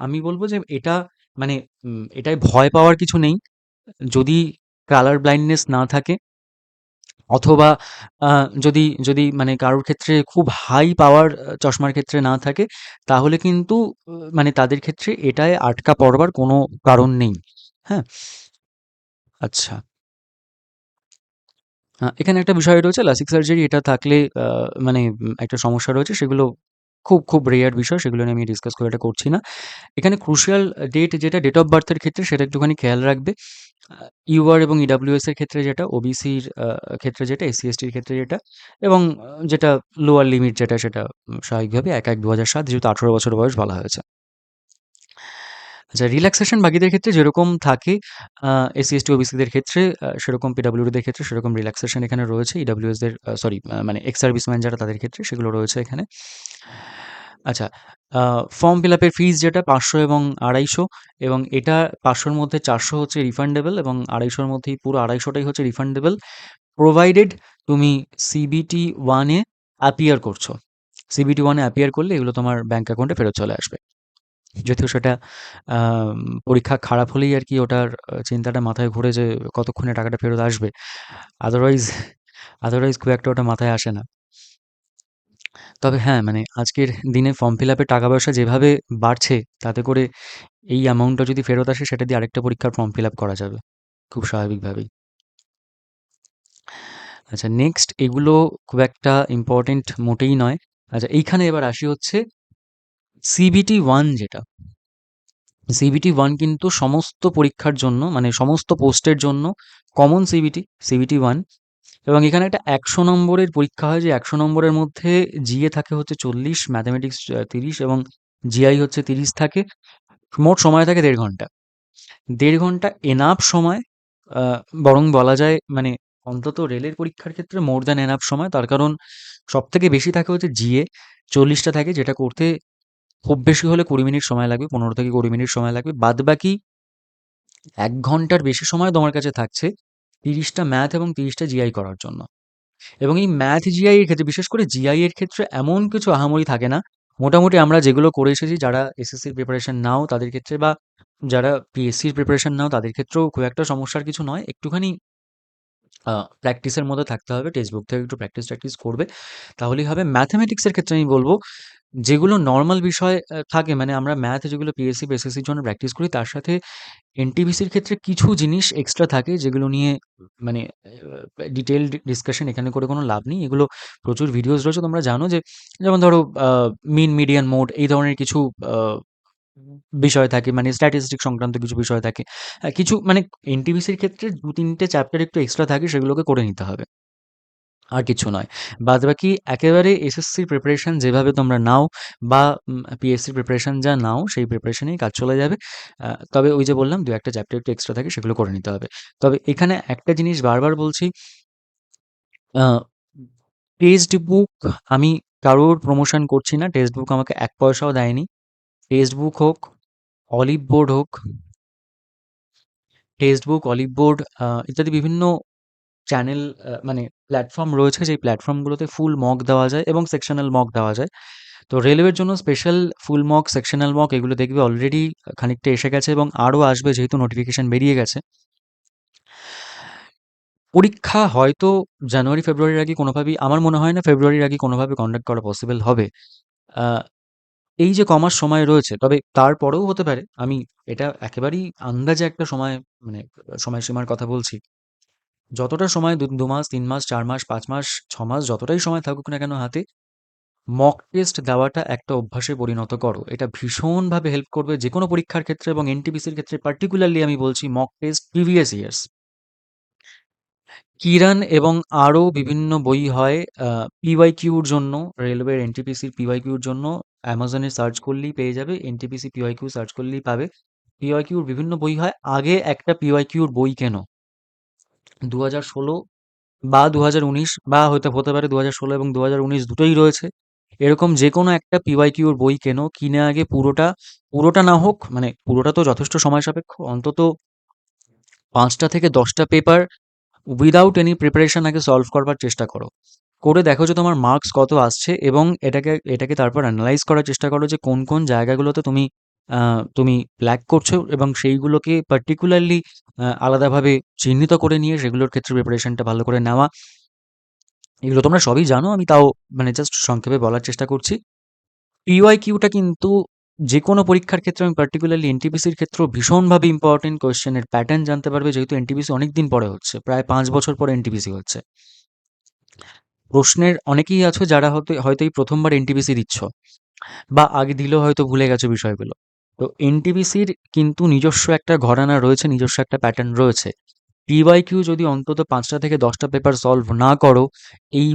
আমি বলব যে এটা, মানে এটায় ভয় পাওয়ার কিছু নেই। যদি কালার ব্লাইন্ডনেস না থাকে, অথবা আ যদি মানে কারোর ক্ষেত্রে খুব হাই পাওয়ার চশমার ক্ষেত্রে না থাকে, তাহলে কিন্তু মানে তাদের ক্ষেত্রে এটায় আটকা পড়বার কোনো কারণ নেই। হ্যাঁ? আচ্ছা। এখানে একটা বিষয় রয়েছে, লাসিক সার্জারি এটা থাকলে মানে একটা সমস্যা রয়েছে। সেগুলো খুব রেয়ার বিষয়। সেগুলো নিয়ে আমি ডিসকাস খুব একটা করছি না। এখানে ক্রুশিয়াল ডেট, যেটা ডেট অফ বার্থ এর ক্ষেত্রে, সেটা একটুখানি খেয়াল রাখবে। আ ইউআর এবং ইডব্লিউএস এর ক্ষেত্রে যেটা, ওবিসির ক্ষেত্রে যেটা, এসসি/এসটির ক্ষেত্রে যেটা, এবং যেটা লোয়ার লিমিট যেটা, সেটা স্বাভাবিকভাবে ১/১/২০০৭, যেহেতু ১৮ বছর বয়স বলা হয়েছে। আচ্ছা, রিল্যাক্সেশন বাকিদের ক্ষেত্রে যেরকম থাকে, আ এসসি/এসটি, ওবিসিদের ক্ষেত্রে সেরকম, পিডব্লিউডিদের ক্ষেত্রে সেরকম রিল্যাক্সেশন এখানে রয়েছে। ইডব্লিউএসদের সরি, মানে এক্স সার্ভিসম্যান যারা, তাদের ক্ষেত্রে সেগুলো রয়েছে এখানে। আচ্ছা, আ ফর্ম ফিল আপের ফিস যেটা ৫০০ এবং ২৫০, এবং এটা ৫০০ র মধ্যে ৪০০ হচ্ছে রিফান্ডেবল, এবং ২৫০ র মধ্যেই পুরো ২৫০ টাই হচ্ছে রিফান্ডেবল, প্রোভাইডেড তুমি সিবিটি 1 এ অ্যাপিয়ার করছো। সিবিটি 1 এ অ্যাপিয়ার করলে এগুলো তোমার ব্যাংক অ্যাকাউন্টে ফেরত চলে আসবে। যদিও সেটা পরীক্ষা খারাপ হলেই আরকি ওটার চিন্তাটা মাথায় ঘোরে যে কতক্ষণে টাকাটা ফেরত আসবে। আদারওয়াইজ আদারওয়াইজ খুব একটা ওটা মাথায় আসে না। তবে হ্যাঁ, মানে আজকের দিনে ফর্ম ফিল আপের টাকা-পয়সা যেভাবে বাড়ছে, তাতে করে এই অ্যামাউন্টটা যদি ফেরত আসে, সেটা দিয়ে আরেকটা পরীক্ষার ফর্ম ফিল আপ করা যাবে খুব স্বাভাবিকভাবেই। আচ্ছা, নেক্সট এগুলো খুব একটা ইম্পোর্টেন্ট মোটেই নয়। আচ্ছা, এইখানে এবার আসি হচ্ছে সিবিটি 1 যেটা। সিবিটি 1 কিন্তু সমস্ত পরীক্ষার জন্য, মানে সমস্ত পোস্টের জন্য কমন সিবিটি, সিবিটি 1। এবং এখানে একটা ১০০ নম্বরের পরীক্ষা হয়, যে ১০০ নম্বরের মধ্যে জিএ থাকে হচ্ছে ৪০, ম্যাথমেটিক্স ৩০ এবং জিআই হচ্ছে ৩০ থাকে। মোট সময় থাকে ১.৫ ঘন্টা। ১.৫ ঘন্টা এনাফ সময়, আ বরং বলা যায়, মানে অন্তত রেলের পরীক্ষার ক্ষেত্রে মোর দ্যান এনাফ সময়। তার কারণ সবথেকে বেশি থাকে হচ্ছে জিএ, ৪০ টা থাকে, যেটা করতে খুব বেশি হলে ২০ মিনিট সময় লাগবে, ১৫ থেকে ২০ মিনিট সময় লাগবে। বাদবাকি ১ ঘন্টার বেশি সময় তোমার কাছে থাকছে ৩০ টা ম্যাথ এবং ৩০ টা জিআই করার জন্য। এবং এই ম্যাথ, জিআই এর ক্ষেত্রে, বিশেষ করে জিআই এর ক্ষেত্রে এমন কিছু আহামরি থাকে না। মোটামুটি আমরা যেগুলো করে এসেছি, যারা এসএসসির প্রিপারেশন নাও তাদের ক্ষেত্রে, বা যারা পিএসসির প্রিপারেশন নাও তাদের ক্ষেত্রেও খুব একটা সমস্যার কিছু নয়। একটুখানি আ প্র্যাকটিসের মধ্যে থাকতে হবে। টেক্সট বুক থেকে একটু প্র্যাকটিস করবে। তাহলেই হবে। ম্যাথমেটিক্স এর ক্ষেত্রে আমি বলব, যেগুলো নরমাল বিষয় থাকে, মানে আমরা ম্যাথ যেগুলো পিএসসি বা এসএসসির জন্য প্র্যাকটিস করি, তার সাথে এনটিপিসির ক্ষেত্রে কিছু জিনিস এক্সট্রা থাকে, যেগুলো নিয়ে মানে ডিটেইলড ডিসকাশন এখানে করে কোনো লাভ নেই। এগুলো প্রচুর ভিডিওস রয়েছে, তোমরা জানো যে, যেমন ধরো মিন, মিডিয়ান, মোড, এই ধরনের কিছু আ বিষয় থাকে, মানে স্ট্যাটিস্টিক সংক্রান্ত কিছু বিষয় থাকে। কিছু মানে এনটিপিসির ক্ষেত্রে ২-৩ টে চ্যাপ্টার একটু এক্সট্রা থাকে, সেগুলোকে করে নিতে হবে। আর কিছু নয়। বাদবাকি একেবারে এসএসসির প্রিপারেশন যেভাবে তোমরা নাও বা পিএসসির প্রিপারেশন যা নাও সেই প্রিপারেশনেই কাজ চলে যাবে। তবে ওই যে বললাম ২-১ টা চ্যাপ্টার একটু এক্সট্রা থাকে সেগুলো করে নিতে হবে। তবে এখানে একটা জিনিস বারবার বলছি, আ টেক্সট বুক আমি কারোর প্রমোশন করছি না। টেক্সট বুক আমাকে ১ পয়সাও দেয়নি। টেক্সট বুক হোক, অলিভ বোর্ড হোক, টেক্সট বুক, অলিভ বোর্ড ইত্যাদি বিভিন্ন চ্যানেল মানে প্ল্যাটফর্ম রয়েছে যেই প্ল্যাটফর্মগুলোতে ফুল মক দেওয়া যায় এবং সেকশনাল মক দেওয়া যায়। তো রেলওয়ের জন্য special full mock, sectional mock এগুলো দেখবে অলরেডি খানিকটা এসে গেছে এবং আরও আসবে যেহেতু নোটিফিকেশন বেরিয়ে গেছে। পরীক্ষা হয়তো জানুয়ারি, ফেব্রুয়ারির আগে কোনোভাবেই আমার মনে হয় না ফেব্রুয়ারির আগে কোনোভাবে কন্ডাক্ট করা পসিবল হবে। আ এই যে কমাস সময় রয়েছে, তবে তারপরেও হতে পারে। আমি এটা একেবারেই আন্দাজে একটা সময় মানে সময়সীমার কথা বলছি। যতটা সময় ২ মাস, ৩ মাস, ৪ মাস, ৫ মাস, ৬ মাস যতটাই সময় থাকুক না কেন হাতে, মক টেস্ট দেওয়াটা একটা অভ্যাসে পরিণত করো। এটা ভীষণভাবে হেল্প করবে যেকোনো পরীক্ষার ক্ষেত্রে এবং এনটিপিসির ক্ষেত্রে পার্টিকুলারলি আমি বলছি mock test previous years. Kiran এবং আরও বিভিন্ন বই হয় পিওয়াইকিউর জন্য, রেলওয়ের এনটিপিসির পিওয়াইকিউর জন্য অ্যামাজনে সার্চ করলেই পেয়ে যাবে। এনটিপিসি পিওয়াইকিউ সার্চ করলেই পাবে। পিওয়াইকিউর বিভিন্ন বই হয়। আগে একটা পিওয়াইকিউর বই কেনো। ২০১৬ বা ২০১৯ বা হয়তো হতে পারে ২০১৬ এবং ২০১৯ দুটোই রয়েছে। এরকম যেকোনো একটা পিওয়াইকিউর বই কেনো। কিনে আগে পুরোটা না হোক, মানে পুরোটা তো যথেষ্ট সময় সাপেক্ষ। অন্তত ৫টা থেকে ১০টা পেপার উইদাউট এনি প্রিপারেশন আগে সলভ করবার চেষ্টা করো। করে দেখো যে তোমার মার্কস কত আসছে এবং এটাকে তারপর অ্যানালাইজ করার চেষ্টা করো যে কোন, কোন জায়গাগুলোতে তুমি ল্যাগ করছো এবং সেইগুলোকে পার্টিকুলারলি আলাদাভাবে চিহ্নিত করে নিয়ে সেগুলোর ক্ষেত্রে প্রিপারেশনটা ভালো করে নেওয়া। এগুলো তোমরা সবই জানো। আমি তাও মানে জাস্ট সংক্ষেপে বলার চেষ্টা করছি। পিওয়াইকিউটা কিন্তু যেকোনো পরীক্ষার ক্ষেত্রে আমি পার্টিকুলারলি এনটিপিসির ক্ষেত্রেও ভীষণভাবে ইম্পর্টেন্ট। কোয়েশ্চেনের প্যাটার্ন জানতে পারবে যেহেতু এনটিপিসি অনেকদিন পরে হচ্ছে। প্রায় ৫ বছর পরে এনটিপিসি হচ্ছে। প্রশ্নের অনেকেই আছো যারা হয়তো এই ১ম বার এনটিপিসি দিচ্ছ বা আগে দিলেও হয়তো ভুলে গেছো বিষয়গুলো। তো এনটিপিসির কিন্তু নিজস্ব একটা ঘরানা রয়েছে, নিজস্ব একটা প্যাটার্ন রয়েছে। পিওয়াইকিউ যদি অন্তত ৫টা থেকে ১০টা পেপার সলভ না করো, এই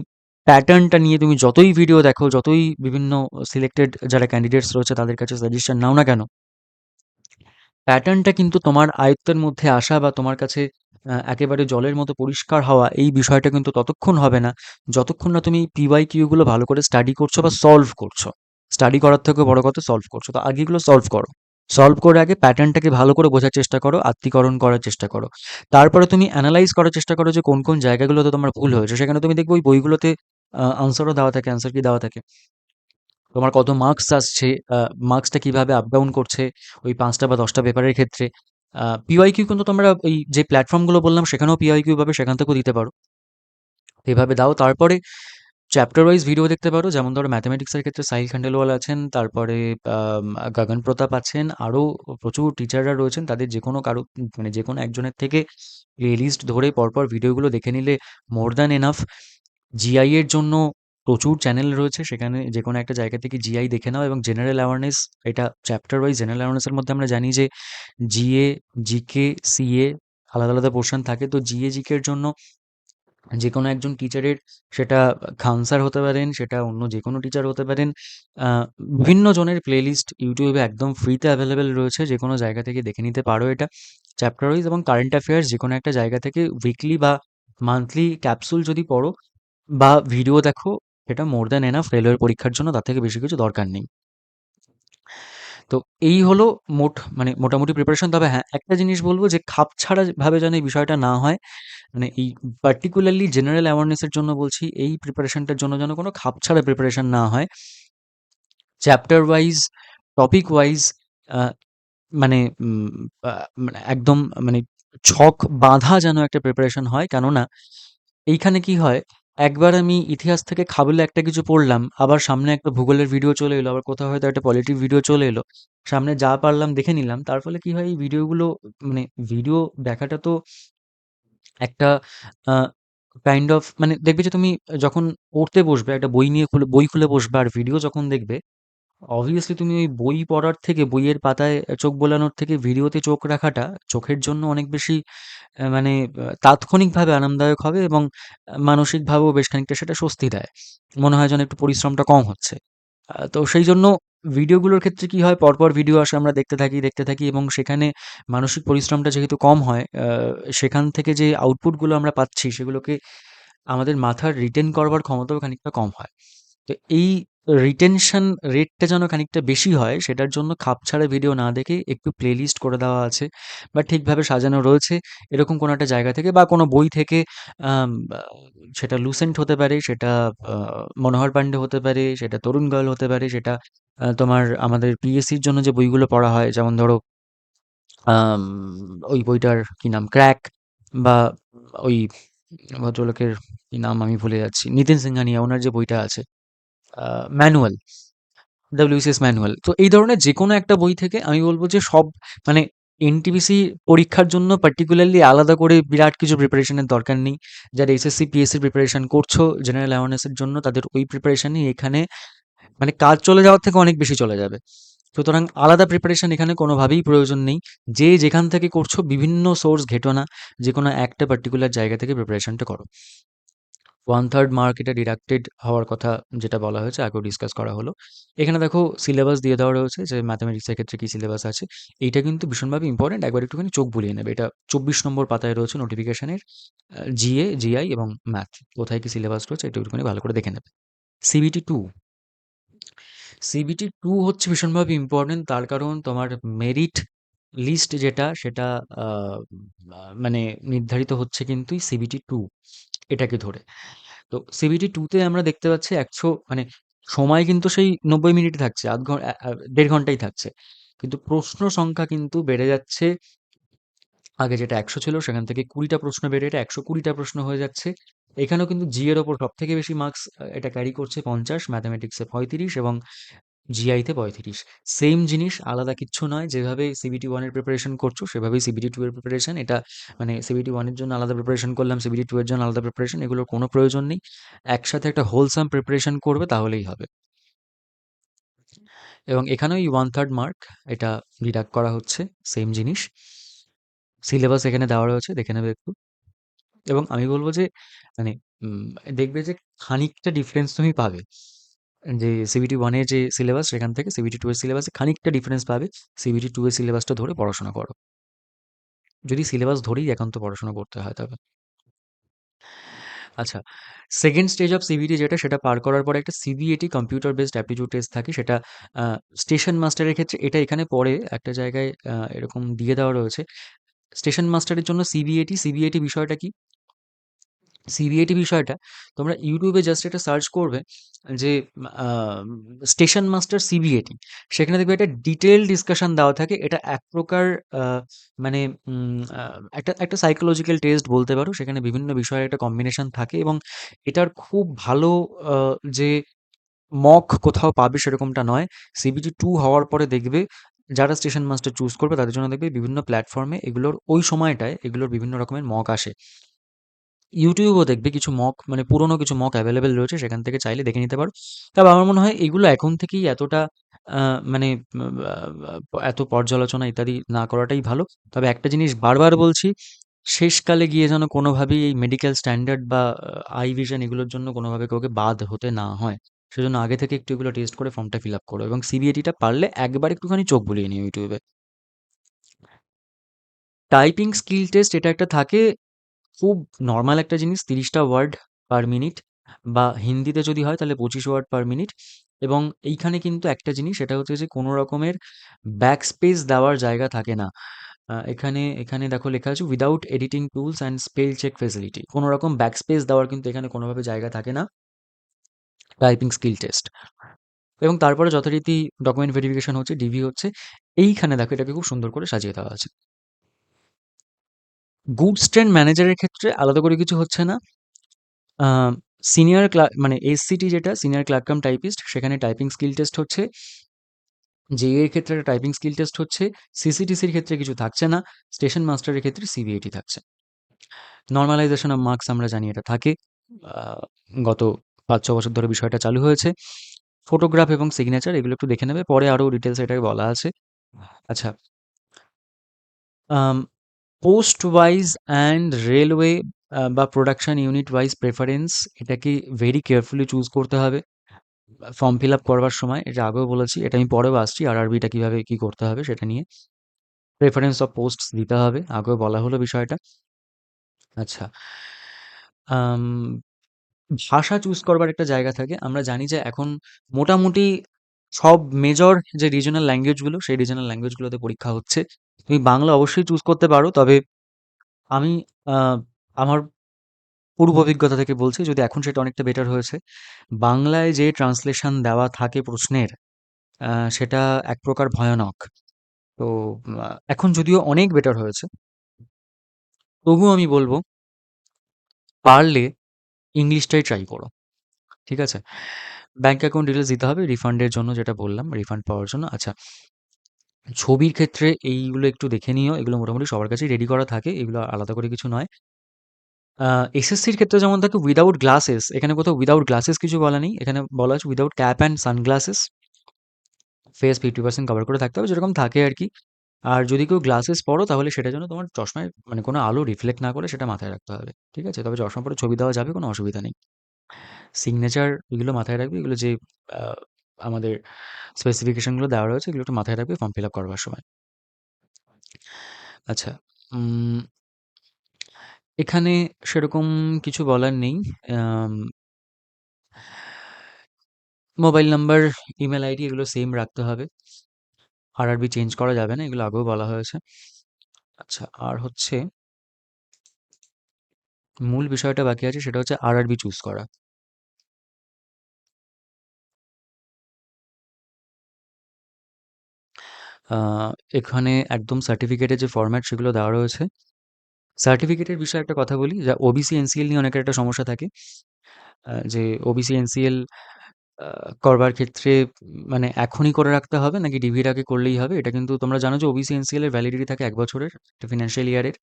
প্যাটার্নটা নিয়ে তুমি যতই ভিডিও দেখো, যতই বিভিন্ন সিলেক্টেড যারা ক্যান্ডিডেটস রয়েছে তাদের কাছে সাজেশন নাও না কেন, প্যাটার্নটা কিন্তু তোমার আয়ত্তের মধ্যে আসা বা তোমার কাছে একেবারে জলের মতো পরিষ্কার হওয়া এই বিষয়টা কিন্তু ততক্ষণ হবে না, যতক্ষণ না তুমি পিওয়াইকিউ গুলো ভালো করে স্টাডি করছো বা সলভ করছো। স্টাডি করার থেকেও বড় কথা সলভ করছো। তো আগে এগুলো সলভ করো। সলভ করে আগে প্যাটার্নটাকে ভালো করে বোঝার চেষ্টা করো, আত্তীকরণ করার চেষ্টা করো। তারপরে তুমি এনালাইজ করার চেষ্টা করো যে কোন, কোন জায়গাগুলোতে তোমার ভুল হয়েছে। সেখানে তুমি দেখবে ওই বইগুলোতে আনসারও দেওয়া থাকে, আনসার কি দেওয়া থাকে। তোমার কত মার্কস আসছে, মার্কসটা কিভাবে আপ ডাউন করছে ওই ৫টা বা ১০টা পেপারের ক্ষেত্রে। পিওয়াইকিউ কিন্তু তোমরা ওই যে প্ল্যাটফর্মগুলো বললাম সেখানেও পিওয়াইকিউ পাবে, সেখান থেকেও দিতে পারো। এভাবে দাও। তারপরে চ্যাপ্টার ওয়াইজ ভিডিও দেখতে পারো। যেমন ধরো ম্যাথমেটিক্সের ক্ষেত্রে সাহিল খান্ডেলওয়াল আছেন, তারপরে গগন প্রতাপ আছেন, আরও প্রচুর টিচাররা রয়েছেন। তাদের যেকোনো কারো মানে যেকোনো একজনের থেকে প্লেলিস্ট ধরে পরপর ভিডিওগুলো দেখে নিলে মোর দ্যান এনাফ। জিআই এর জন্য প্রচুর চ্যানেল রয়েছে। সেখানে যেকোনো একটা জায়গা থেকে জিআই দেখে নাও এবং জেনারেল অ্যাওয়ারনেস, এটা চ্যাপ্টার ওয়াইজ জেনারেল অ্যাওয়ারনেসের মধ্যে আমরা জানি যে জিএ, জিকে, সিএ আলাদা, আলাদা পোরশন থাকে। তো জিএ, জিকে এর জন্য যেকোনো একজন টিচারের, সেটা খান স্যার হতে পারেন, সেটা অন্য যেকোনো টিচার হতে পারেন। আ বিভিন্ন জনের প্লেলিস্ট ইউটিউবে একদম ফ্রিতে অ্যাভেলেবল রয়েছে। যেকোনো জায়গা থেকে দেখে নিতে পারো এটা। চ্যাপ্টার ওয়াইজ এবং কারেন্ট অ্যাফেয়ার্স যেকোনো একটা জায়গা থেকে উইকলি বা মান্থলি ক্যাপসুল যদি পড়ো বা ভিডিও দেখো, এটা মোর দ্যান এনাফ রেলওয়ের পরীক্ষার জন্য। তার থেকে বেশি কিছু দরকার নেই। তো এই হলো মানে মোটামুটি প্রিপারেশন। তবে হ্যাঁ, একটা জিনিস বলব যে খাপছাড়া ভাবে যেন এই বিষয়টা না হয়। মানে এই পার্টিকুলারলি জেনারেল অ্যাওয়ারনেস এর জন্য বলছি, এই প্রিপারেশনটার জন্য যেন কোনো খাপছাড়া প্রিপারেশন না হয়। চ্যাপ্টার ওয়াইজ, টপিক ওয়াইজ আ মানে মানে একদম মানে ছক বাঁধা যেন একটা প্রিপারেশন হয়। কেননা এইখানে কি হয়, একবার আমি ইতিহাস থেকে খাবলে একটা কিছু পড়লাম, আবার সামনে একটা ভূগোলের ভিডিও চলে এলো, আবার কোথাও হয়তো একটা পলিটির ভিডিও চলে এলো। সামনে যা পারলাম দেখে নিলাম। তার ফলে কি হয়, এই ভিডিওগুলো মানে ভিডিও দেখাটা তো একটা আ কাইন্ড অফ মানে দেখবে যে তুমি যখন পড়তে বসবে, একটা বই খুলে বসবে আর ভিডিও যখন দেখবে, অবভিয়াসলি তুমি ওই বই পড়ার থেকে, বইয়ের পাতায় চোখ বোলানোর থেকে ভিডিওতে চোখ রাখাটা চোখের জন্য অনেক বেশি মানে তাৎক্ষণিকভাবে আরামদায়ক হবে, এবং মানসিকভাবেও বেশ খানিকটা সেটা স্বস্তি দেয়। মনে হয় যেন একটু পরিশ্রমটা কম হচ্ছে। তো সেই জন্য ভিডিওগুলোর ক্ষেত্রে কি হয়, পরপর ভিডিও আসে, আমরা দেখতে থাকি এবং সেখানে মানসিক পরিশ্রমটা যেহেতু কম হয়, সেখান থেকে যে আউটপুটগুলো আমরা পাচ্ছি সেগুলোকে আমাদের মাথার রিটেন করবার ক্ষমতাও খানিকটা কম হয়। তো এই রিটেনশন রেটটা যেন খানিকটা বেশি হয়, সেটার জন্য খাপছাড়া ভিডিও না দেখে একটু প্লেলিস্ট করে দেওয়া আছে বা ঠিকভাবে সাজানো রয়েছে এরকম কোনো একটা জায়গা থেকে বা কোনো বই থেকে। আম, আহ, সেটা লুসেন্ট হতে পারে, সেটা মনোহর পান্ডে হতে পারে, সেটা তরুণ গোয়েল হতে পারে, সেটা তোমার আমাদের পিএসসির জন্য যে বইগুলো পড়া হয়, যেমন ধরো আম, ওই বইটার কি নাম, ক্র্যাক, বা ওই ভদ্রলোকের কি নাম আমি ভুলে যাচ্ছি, নিতিন সিংহানিয়া, ওনার যে বইটা আছে, ম্যানুয়াল, ডব্লিউসিএস ম্যানুয়াল। তো এই ধরনের যেকোনো একটা বই থেকে আমি বলব যে সব, মানে এনটিপিসি পরীক্ষার জন্য পার্টিকুলারলি আলাদা করে বিরাট কিছু প্রিপারেশনের দরকার নেই। যারা এসএসসি পিএসসি প্রিপারেশন করছো জেনারেল অ্যাওয়ারনেসের জন্য, তাদের ওই প্রিপারেশনই এখানে মানে কাজ চলে যাওয়ার থেকে অনেক বেশি চলে যাবে। সুতরাং আলাদা প্রিপারেশন এখানে কোনোভাবেই প্রয়োজন নেই। যে যেখান থেকে করছো বিভিন্ন সোর্স ঘেটো না, যে কোনো একটা পার্টিকুলার জায়গা থেকে প্রিপারেশনটা করো। 1/3 মার্ক এটা ডিডাক্টেড হওয়ার কথা যেটা বলা হয়েছে, আগেও ডিসকাস করা হলো। এখানে দেখো সিলেবাস দিয়ে দেওয়া রয়েছে যে ম্যাথামেটিক্সের ক্ষেত্রে কি সিলেবাস আছে। এইটা কিন্তু ভীষণভাবে ইম্পর্টেন্ট, একবার একটুখানি চোখ বুলিয়ে নেবে। এটা 24 নম্বর পাতায় রয়েছে নোটিফিকেশনের, জিএ, জিআই এবং ম্যাথ কোথায় কি সিলেবাস রয়েছে এটা একটুখানি ভালো করে দেখে নেবে। সিবিটি 2, সিবিটি 2 হচ্ছে ভীষণভাবে ইম্পর্টেন্ট, তার কারণ তোমার মেরিট লিস্ট যেটা সেটা আহ, মানে নির্ধারিত হচ্ছে কিন্তু সিবিটি 2 এটাকে ধরে। তো সিবিটি 2 তে আমরা দেখতে পাচ্ছি 100, মানে সময় কিন্তু সেই 90 মিনিট থাকছে, আধ ঘন্টা, 1.5 ঘন্টাই থাকছে, কিন্তু প্রশ্ন সংখ্যা কিন্তু বেড়ে যাচ্ছে। আগে যেটা 100 ছিল সেখান থেকে 20টা প্রশ্ন বেড়ে এটা 120টা প্রশ্ন হয়ে যাচ্ছে। এখানেও কিন্তু জি এর ওপর সব থেকে বেশি মার্কস এটা ক্যারি করছে 50, ম্যাথামেটিক্সে 35 এবং জিআইতে 35। সেম জিনিস, আলাদা কিচ্ছু নয়। যেভাবে সিবিটি 1 এর প্রিপারেশন করছো সেভাবেই সিবিটি 2 এর প্রিপারেশন। এটা মানে সিবিটি 1 এর জন্য আলাদা প্রিপারেশন করলাম, সিবিটি 2 এর জন্য আলাদা প্রিপারেশন, এগুলোর কোনো প্রয়োজন নেই। একসাথে একটা হোলসাম প্রিপারেশন করবে তাহলেই হবে। এবং এখানেও এই 1/3 মার্ক এটা ডিডাক্ট করা হচ্ছে, সেম জিনিস। সিলেবাস এখানে দেওয়া রয়েছে, দেখে নেবে একটু। এবং আমি বলব যে মানে উম দেখবে যে খানিকটা ডিফারেন্স তুমি পাবে। যে সিবিটি 1 এর যে সিলেবাস সেখান থেকে সিবিটি 2 এর সিলেবাসে খানিকটা ডিফারেন্স পাবে। সিবিটি 2 এর সিলেবাসটা ধরে পড়াশোনা করো। যদি সিলেবাস ধরেই একান্ত পড়াশোনা করতে হয় তবে। আচ্ছা, সেকেন্ড স্টেজ অফ সিবিটি যেটা, সেটা পার করার পরে একটা CBAT, computer based aptitude test থাকে। সেটা স্টেশন মাস্টারের ক্ষেত্রে এটা এখানে পরে একটা জায়গায় এরকম দিয়ে দেওয়া রয়েছে। স্টেশন মাস্টারের জন্য সিবিএটি, সিবিএটি বিষয়টা কি? সিবিআইটি বিষয়টা তোমরা ইউটিউবে জাস্ট এটা সার্চ করবে যে স্টেশন মাস্টার সিবিআইটি, সেখানে দেখবে একটা ডিটেল ডিসকাশন দেওয়া থাকে। এটা এক প্রকার মানে একটা একটা সাইকোলজিক্যাল টেস্ট বলতে পারো। সেখানে বিভিন্ন বিষয়ের একটা কম্বিনেশন থাকে এবং এটার খুব ভালো যে মক কোথাও পাবে সেরকমটা নয়। সিবিটি 2 হওয়ার পরে দেখবে যারা স্টেশন মাস্টার চুজ করবে তাদের জন্য দেখবে বিভিন্ন প্ল্যাটফর্মে এগুলোর ওই সময়টায় এগুলোর বিভিন্ন রকমের মক আসে। ইউটিউবেও দেখবে কিছু মক, মানে পুরোনো কিছু মক অ্যাভেলেবেল রয়েছে, সেখান থেকে চাইলে দেখে নিতে পারো। তবে আমার মনে হয় এগুলো এখন থেকেই এতটা মানে এত পর্যালোচনা ইত্যাদি না করাটাই ভালো। তবে একটা জিনিস বারবার বলছি, শেষকালে গিয়ে যেন কোনোভাবেই এই মেডিকেল স্ট্যান্ডার্ড বা আই ভিশন এগুলোর জন্য কোনোভাবে কাউকে বাদ হতে না হয়। সেজন্য আগে থেকে একটু এগুলো টেস্ট করে ফর্মটা ফিল আপ করো, এবং সিবিএটিটা পারলে একবার একটুখানি চোখ বুলিয়ে নিও ইউটিউবে। টাইপিং স্কিল টেস্ট এটা একটা থাকে, খুব নরমাল একটা জিনিস, 30টা ওয়ার্ড পার মিনিট, বা হিন্দিতে যদি হয় তাহলে 25 ওয়ার্ড পার মিনিট। এবং এইখানে কিন্তু একটা জিনিস, সেটা হচ্ছে যে কোনো রকমের ব্যাক স্পেস দেওয়ার জায়গা থাকে না। এখানে এখানে দেখো লেখা আছে without editing tools and spell check facility, কোনো রকম ব্যাক স্পেস দেওয়ার কিন্তু এখানে কোনোভাবে জায়গা থাকে না টাইপিং স্কিল টেস্ট। এবং তারপরে যথারীতি ডকুমেন্ট ভেরিফিকেশন হচ্ছে, ডিভি হচ্ছে। এইখানে দেখো এটাকে খুব সুন্দর করে সাজিয়ে দেওয়া আছে। গুডস ট্রেন্ড ম্যানেজারের ক্ষেত্রে আলাদা করে কিছু হচ্ছে না। সিনিয়র ক্লার্ক মানে এসসিটি যেটা, সিনিয়র ক্লার্ক কাম টাইপিস্ট, সেখানে টাইপিং স্কিল টেস্ট হচ্ছে। জেএ এর ক্ষেত্রে একটা টাইপিং স্কিল টেস্ট হচ্ছে। সিসিটিসির ক্ষেত্রে কিছু থাকছে না। স্টেশন মাস্টারের ক্ষেত্রে সিবিএটি থাকছে। নর্মালাইজেশন অফ মার্কস আমরা জানি এটা থাকে। আহ, গত 5-6 বছর ধরে বিষয়টা চালু হয়েছে। ফটোগ্রাফ এবং সিগনেচার এগুলো একটু দেখে নেবে, পরে আরও ডিটেলস এটাকে বলা আছে। আচ্ছা, পোস্ট ওয়াইজ অ্যান্ড রেলওয়ে বা প্রোডাকশন ইউনিট ওয়াইজ প্রেফারেন্স, এটাকে ভেরি কেয়ারফুলি চুজ করতে হবে ফর্ম ফিল আপ করবার সময়। এটা আগেও বলেছি, এটা আমি পরেও আসছি, আরআরবিটা কীভাবে কী করতে হবে সেটা নিয়ে। প্রেফারেন্স অফ পোস্টস দিতে হবে, আগেও বলা হলো বিষয়টা। আচ্ছা, আম, ভাষা চুজ করবার একটা জায়গা থাকে। আমরা জানি যে এখন মোটামুটি সব মেজর যে রিজনাল ল্যাঙ্গুয়েজগুলো, সেই রিজনাল ল্যাঙ্গুয়েজগুলোতে পরীক্ষা হচ্ছে। তুমি বাংলা অবশ্যই চুজ করতে পারো, তবে আমি আমার পূর্ব অভিজ্ঞতা থেকে বলছি, যদি এখন সেটা অনেকটা বেটার হয়েছে। বাংলায় যে ট্রান্সলেশন দেওয়া থাকে প্রশ্নের, সেটা এক প্রকার ভয়ানক। তো এখন যদিও অনেক বেটার হয়েছে, তবুও আমি বলবো পারলে ইংলিশটাই ট্রাই করো। ঠিক আছে? ব্যাংক অ্যাকাউন্ট ডিটেলস দিতে হবে রিফান্ডের জন্য, যেটা বললাম, রিফান্ড পাওয়ার জন্য। আচ্ছা, ছবির ক্ষেত্রে এইগুলো একটু দেখে নিও, এগুলো মোটামুটি সবার কাছেই রেডি করা থাকে, এগুলো আলাদা করে কিছু নয়। এসএসসির ক্ষেত্রে যেমন থাকে উইদাউট গ্লাসেস, এখানে কোথাও উইদাউট গ্লাসেস কিছু বলা নেই, এখানে বলা আছে without cap and sunglasses, face 50% cover করে থাকতে হবে, যেরকম থাকে আর কি। আর যদি কেউ গ্লাসেস পরো তাহলে সেটা যেন তোমার চশমায় মানে কোনো আলো রিফ্লেক্ট না করে, সেটা মাথায় রাখতে হবে। ঠিক আছে? তবে চশমা পরে ছবি দেওয়া যাবে, কোনো অসুবিধা নেই। সিগনেচার এগুলো মাথায় রাখবে, এগুলো যে আহ, আমাদের স্পেসিফিকেশনগুলো দেওয়া রয়েছে, এগুলো একটু মাথায় রাখবে ফর্ম ফিল আপ করবার সময়। আচ্ছা, উম, এখানে সেরকম কিছু বলার নেই। মোবাইল নাম্বার, ইমেল আইডি এগুলো সেম রাখতে হবে, আরআরবি চেঞ্জ করা যাবে না, এগুলো আগেও বলা হয়েছে। আচ্ছা, আর হচ্ছে মূল বিষয়টা বাকি আছে, সেটা হচ্ছে আরআরবি চুজ করা। আহ, এখানে একদম সার্টিফিকেটের যে ফরম্যাট সেগুলো দেওয়া রয়েছে। সার্টিফিকেটের বিষয়ে একটা কথা বলি, যা ওবিসি এনসিএল নিয়ে অনেকের একটা সমস্যা থাকে, যে ওবিসি এনসিএল করবার ক্ষেত্রে মানে এখনই করে রাখতে হবে নাকি ডিভির আগে করলেই হবে। এটা কিন্তু তোমরা জানো যে ওবিসি এনসিএল এর ভ্যালিডিটি থাকে 1 বছরের, একটা ফিনান্সিয়াল ইয়ারের।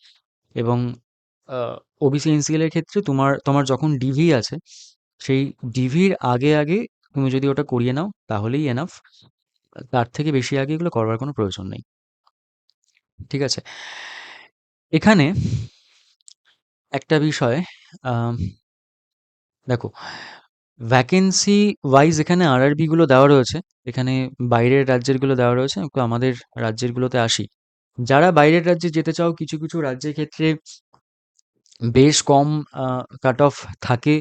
এবং ওবিসি এনসিএল এর ক্ষেত্রে তোমার তোমার যখন ডিভি আছে, সেই ডিভির আগে আগে তুমি যদি ওটা করিয়ে নাও তাহলেই এনাফ, তার থেকে বেশি আগে এগুলো করবার কোনো প্রয়োজন নেই। ঠিক আছে? এখানে একটা বিষয়, আম, দেখো, ভ্যাকেন্সি ওয়াইজ এখানে আরআরবি গুলো দেওয়া রয়েছে, এখানে বাইরের রাজ্যের গুলো দেওয়া রয়েছে, একটু আমাদের রাজ্যের গুলোতে আসি। যারা বাইরের রাজ্যে যেতে চাও, কিছু কিছু রাজ্যের ক্ষেত্রে বেশ কম কাট অফ থাকে।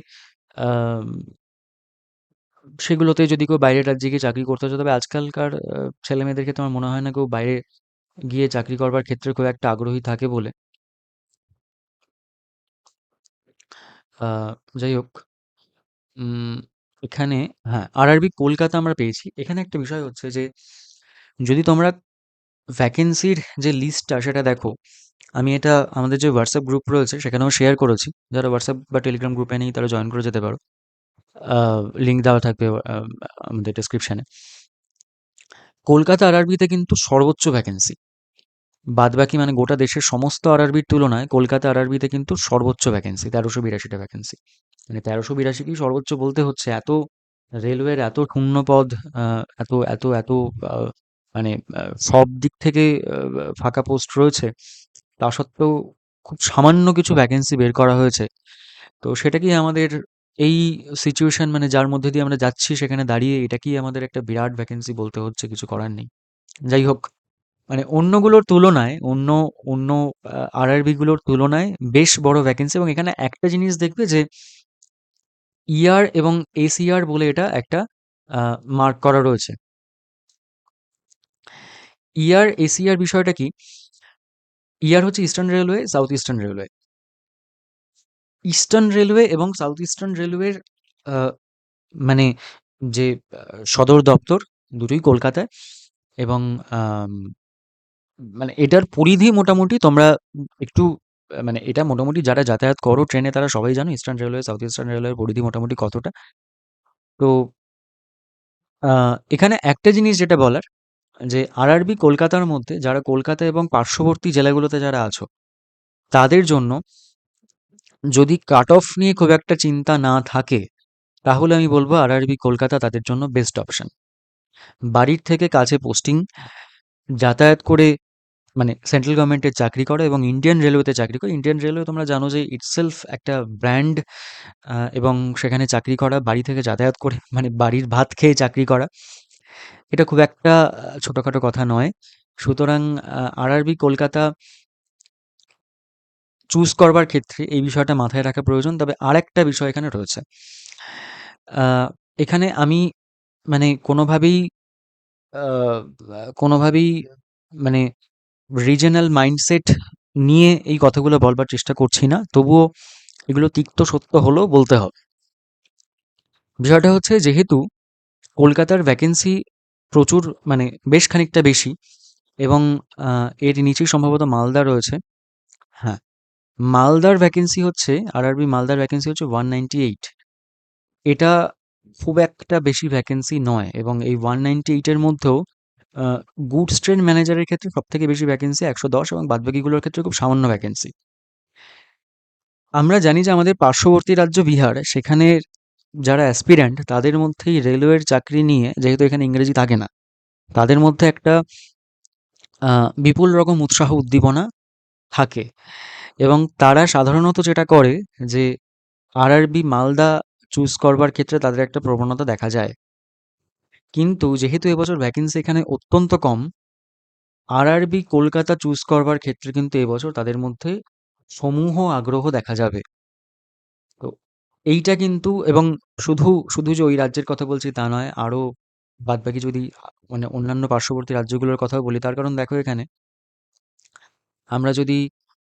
আম, সেগুলোতে যদি কেউ বাইরের রাজ্যে গিয়ে চাকরি করতে চায়, তবে আজকালকার ছেলে মেয়েদের ক্ষেত্রে আমার মনে হয় না কেউ বাইরে গিয়ে চাকরি করবার ক্ষেত্রে খুব একটা আগ্রহী থাকে বলে। আহ, যাই হোক, উম, এখানে, হ্যাঁ, আরআরবি কলকাতা আমরা পেয়েছি। এখানে একটা বিষয় হচ্ছে যে যদি তোমরা ভ্যাকেন্সির যে লিস্টটা সেটা দেখো, আমি এটা আমাদের যে হোয়াটসঅ্যাপ গ্রুপ রয়েছে সেখানেও শেয়ার করেছি, যারা হোয়াটসঅ্যাপ বা টেলিগ্রাম গ্রুপে নেই তারা জয়েন করে যেতে পারো, লিঙ্ক দেওয়া থাকবে আমাদের ডেসক্রিপশনে। কলকাতা আরআরবিতে কিন্তু সর্বোচ্চ ভ্যাকেন্সি, বাদবাকি মানে গোটা দেশের সমস্ত আরআরবির তুলনায় কলকাতা আরআরবিতে কিন্তু সর্বোচ্চ ভ্যাকেন্সি, 1382টা ভ্যাকেন্সি। মানে 1382 কি সর্বোচ্চ বলতে হচ্ছে, এত রেলওয়ের এত শূন্য পদ, এত এত এত আহ, মানে সব দিক থেকে ফাঁকা পোস্ট রয়েছে, তা সত্ত্বেও খুব সামান্য কিছু ভ্যাকেন্সি বের করা হয়েছে। তো সেটা কি আমাদের এই সিচুয়েশন, মানে যার মধ্যে দিয়ে আমরা যাচ্ছি সেখানে দাঁড়িয়ে এটা কি আমাদের একটা বিরাট ভ্যাকেন্সি বলতে হচ্ছে, কিছু করার নেই। যাই হোক, মানে অন্যগুলোর তুলনায়, অন্য অন্য আরআরবি গুলোর তুলনায় বেশ বড় ভ্যাকেন্সি। এবং এখানে একটা জিনিস দেখবে যে ইয়ার এবং এসইআর বলে এটা একটা মার্ক করা রয়েছে। ইয়ার এসইআর বিষয়টা কি? ইয়ার হচ্ছে eastern railway, south eastern railway. Eastern railway এবং সাউথ ইস্টার্ন রেলওয়ের মানে যে সদর দপ্তর দুটোই কলকাতায়। এবং আম, মানে এটার পরিধি মোটামুটি তোমরা একটু মানে এটা মোটামুটি যারা যাতায়াত করো ট্রেনে তারা সবাই জানো ইস্টার্ন রেলওয়ে সাউথ ইস্টার্ন রেলওয়ের পরিধি মোটামুটি কতটা। তো এখানে একটা জিনিস যেটা বলার, যে আরআরবি কলকাতার মধ্যে যারা কলকাতা এবং পার্শ্ববর্তী জেলাগুলোতে যারা আছো, তাদের জন্য যদি কাট অফ নিয়ে খুব একটা চিন্তা না থাকে, তাহলে আমি বলবো আরআরবি কলকাতা তাদের জন্য বেস্ট অপশন। বাড়ির থেকে কাছে পোস্টিং, যাতায়াত করে মানে সেন্ট্রাল গভর্নমেন্টের চাকরি করা এবং ইন্ডিয়ান রেলওয়েতে চাকরি করা। ইন্ডিয়ান রেলওয়ে তোমরা জানো যে ইটসেলফ একটা ব্র্যান্ড, এবং সেখানে চাকরি করা, বাড়ি থেকে যাতায়াত করে মানে বাড়ির ভাত খেয়ে চাকরি করা, এটা খুব একটা ছোটখাটো কথা নয়। সুতরাং আরআরবি কলকাতা চুজ করবার ক্ষেত্রে এই বিষয়টা মাথায় রাখা প্রয়োজন। তবে আরেকটা বিষয় এখানে রয়েছে। আহ, এখানে আমি মানে আহ, কোনোভাবেই মানে রিজনাল মাইন্ডসেট নিয়ে এই কথাগুলো বলবার চেষ্টা করছি না, তবুও এগুলো তিক্ত সত্য হলেও বলতে হবে। বিষয়টা হচ্ছে, যেহেতু কলকাতার ভ্যাকেন্সি প্রচুর মানে বেশ খানিকটা বেশি, এবং এর নিচেই সম্ভবত মালদা রয়েছে। হ্যাঁ, মালদার ভ্যাকেন্সি হচ্ছে, আরআরবি মালদার ভ্যাকেন্সি হচ্ছে 198। এটা খুব একটা বেশি ভ্যাকেন্সি নয়, এবং এই 198 এর মধ্যেও গুডস ট্রেন ম্যানেজারের ক্ষেত্রে সব থেকে বেশি ভ্যাকেন্সি 110, এবং বাদবাকিগুলোর ক্ষেত্রে খুব সামান্য ভ্যাকেন্সি। আমরা জানি যে আমাদের পার্শ্ববর্তী রাজ্য বিহার, সেখানে যারা অ্যাসপির্যান্ট তাদের মধ্যেই রেলওয়ের চাকরি নিয়ে, যেহেতু এখানে ইংরেজি থাকে না, তাদের মধ্যে একটা বিপুল রকম উৎসাহ উদ্দীপনা থাকে, এবং তারা সাধারণত যেটা করে যে আরআরবি মালদা চুজ করবার ক্ষেত্রে তাদের একটা প্রবণতা দেখা যায়। কিন্তু যেহেতু এবছর ভ্যাকেন্সি এখানে অত্যন্ত কম, আরআরবি কলকাতা চুজ করবার ক্ষেত্রে কিন্তু এবছর তাদের মধ্যে সমূহ আগ্রহ দেখা যাবে। তো এইটা কিন্তু, এবং শুধু শুধু যে ওই রাজ্যের কথা বলছি তা নয়, আরো বাদবাকি যদি মানে অন্যান্য পার্শ্ববর্তী রাজ্যগুলোর কথাও বলি, তার কারণ দেখো এখানে আমরা যদি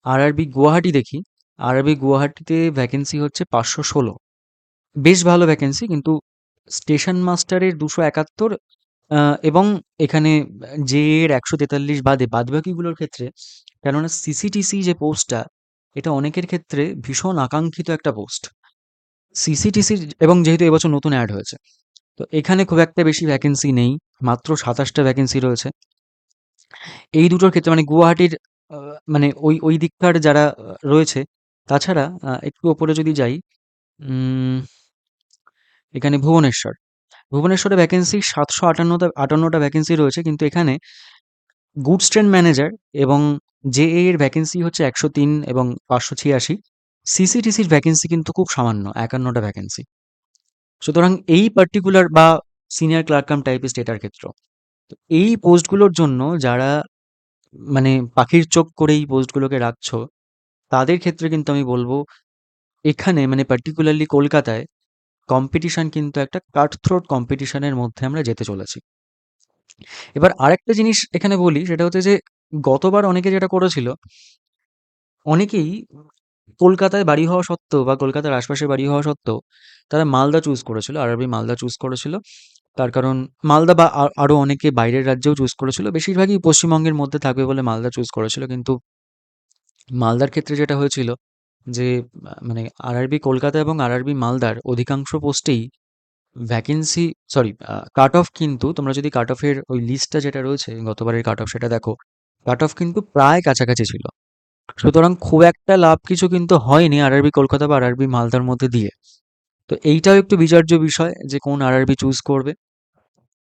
আরআরবি গুয়াহাটি দেখি, আরআরবি গুয়াহাটিতে ভ্যাকেন্সি হচ্ছে 516, বেশ ভালো ভ্যাকেন্সি। কিন্তু স্টেশন মাস্টারের 271, এবং এখানে জে এর 143 বাদে বাদবাকিগুলোর ক্ষেত্রে, কেননা সিসিটিসি যে পোস্টটা, এটা অনেকের ক্ষেত্রে ভীষণ আকাঙ্ক্ষিত একটা পোস্ট সিসিটিসির, এবং যেহেতু এবছর নতুন অ্যাড হয়েছে, তো এখানে খুব একটা বেশি ভ্যাকেন্সি নেই, মাত্র 27টা ভ্যাকেন্সি রয়েছে। এই দুটোর ক্ষেত্রে মানে গুয়াহাটির মানে ওই ওই দিককার যারা রয়েছে। তাছাড়া একটু ওপরে যদি যাই, উম, এখানে ভুবনেশ্বরে ভ্যাকেন্সি 758টা ভ্যাকেন্সি রয়েছে, কিন্তু এখানে গুডস ট্রেন ম্যানেজার এবং জে এর ভ্যাকেন্সি হচ্ছে 103 এবং 586। সিসিটিসির ভ্যাকেন্সি কিন্তু খুব সামান্য, 51টা ভ্যাকেন্সি। সুতরাং এই পার্টিকুলার বা সিনিয়র ক্লার্ক কাম টাইপিস্ট এটার ক্ষেত্র, তো এই পোস্টগুলোর জন্য যারা মানে পাখির চোখ করে এই পোস্টগুলোকে রাখছো, তাদের ক্ষেত্রে কিন্তু আমি বলবো এখানে মানে পার্টিকুলারলি কলকাতায় কম্পিটিশন কিন্তু একটা কাট থ্রোট কম্পিটিশনের মধ্যে আমরা যেতে চলেছি। এবার আরেকটা জিনিস এখানে বলি, সেটা হচ্ছে যে গতবার অনেকে যেটা করেছিল, অনেকেই কলকাতায় বাড়ি হওয়া সত্ত্বেও বা কলকাতার আশপাশে বাড়ি হওয়া সত্ত্বেও তারা মালদা চুজ করেছিল, আরআরবি মালদা চুজ করেছিল। তার কারণ মালদা বা আরো অনেকে বাইরের রাজ্যেও চুজ করেছিল, বেশিরভাগই পশ্চিমবঙ্গের মধ্যে থাকবে বলে মালদা চুজ করেছিল। কিন্তু মালদার ক্ষেত্রে যেটা হয়েছিল যে মানে আরআরবি কলকাতা এবং আরআরবি মালদার অধিকাংশ পোস্টেই ভ্যাকেন্সি, সরি, কাট অফ, কিন্তু তোমরা যদি কাট অফের ওই লিস্টটা যেটা রয়েছে গতবারের কাট অফ সেটা দেখো, কাট অফ কিন্তু প্রায় কাছাকাছি ছিল। সুতরাং খুব একটা লাভ কিছু কিন্তু হয়নি আরআরবি কলকাতা বা আরআরবি মালদার মধ্যে দিয়ে। তো এইটাও একটু বিচার্য বিষয় যে কোন আরআরবি চুজ করবে।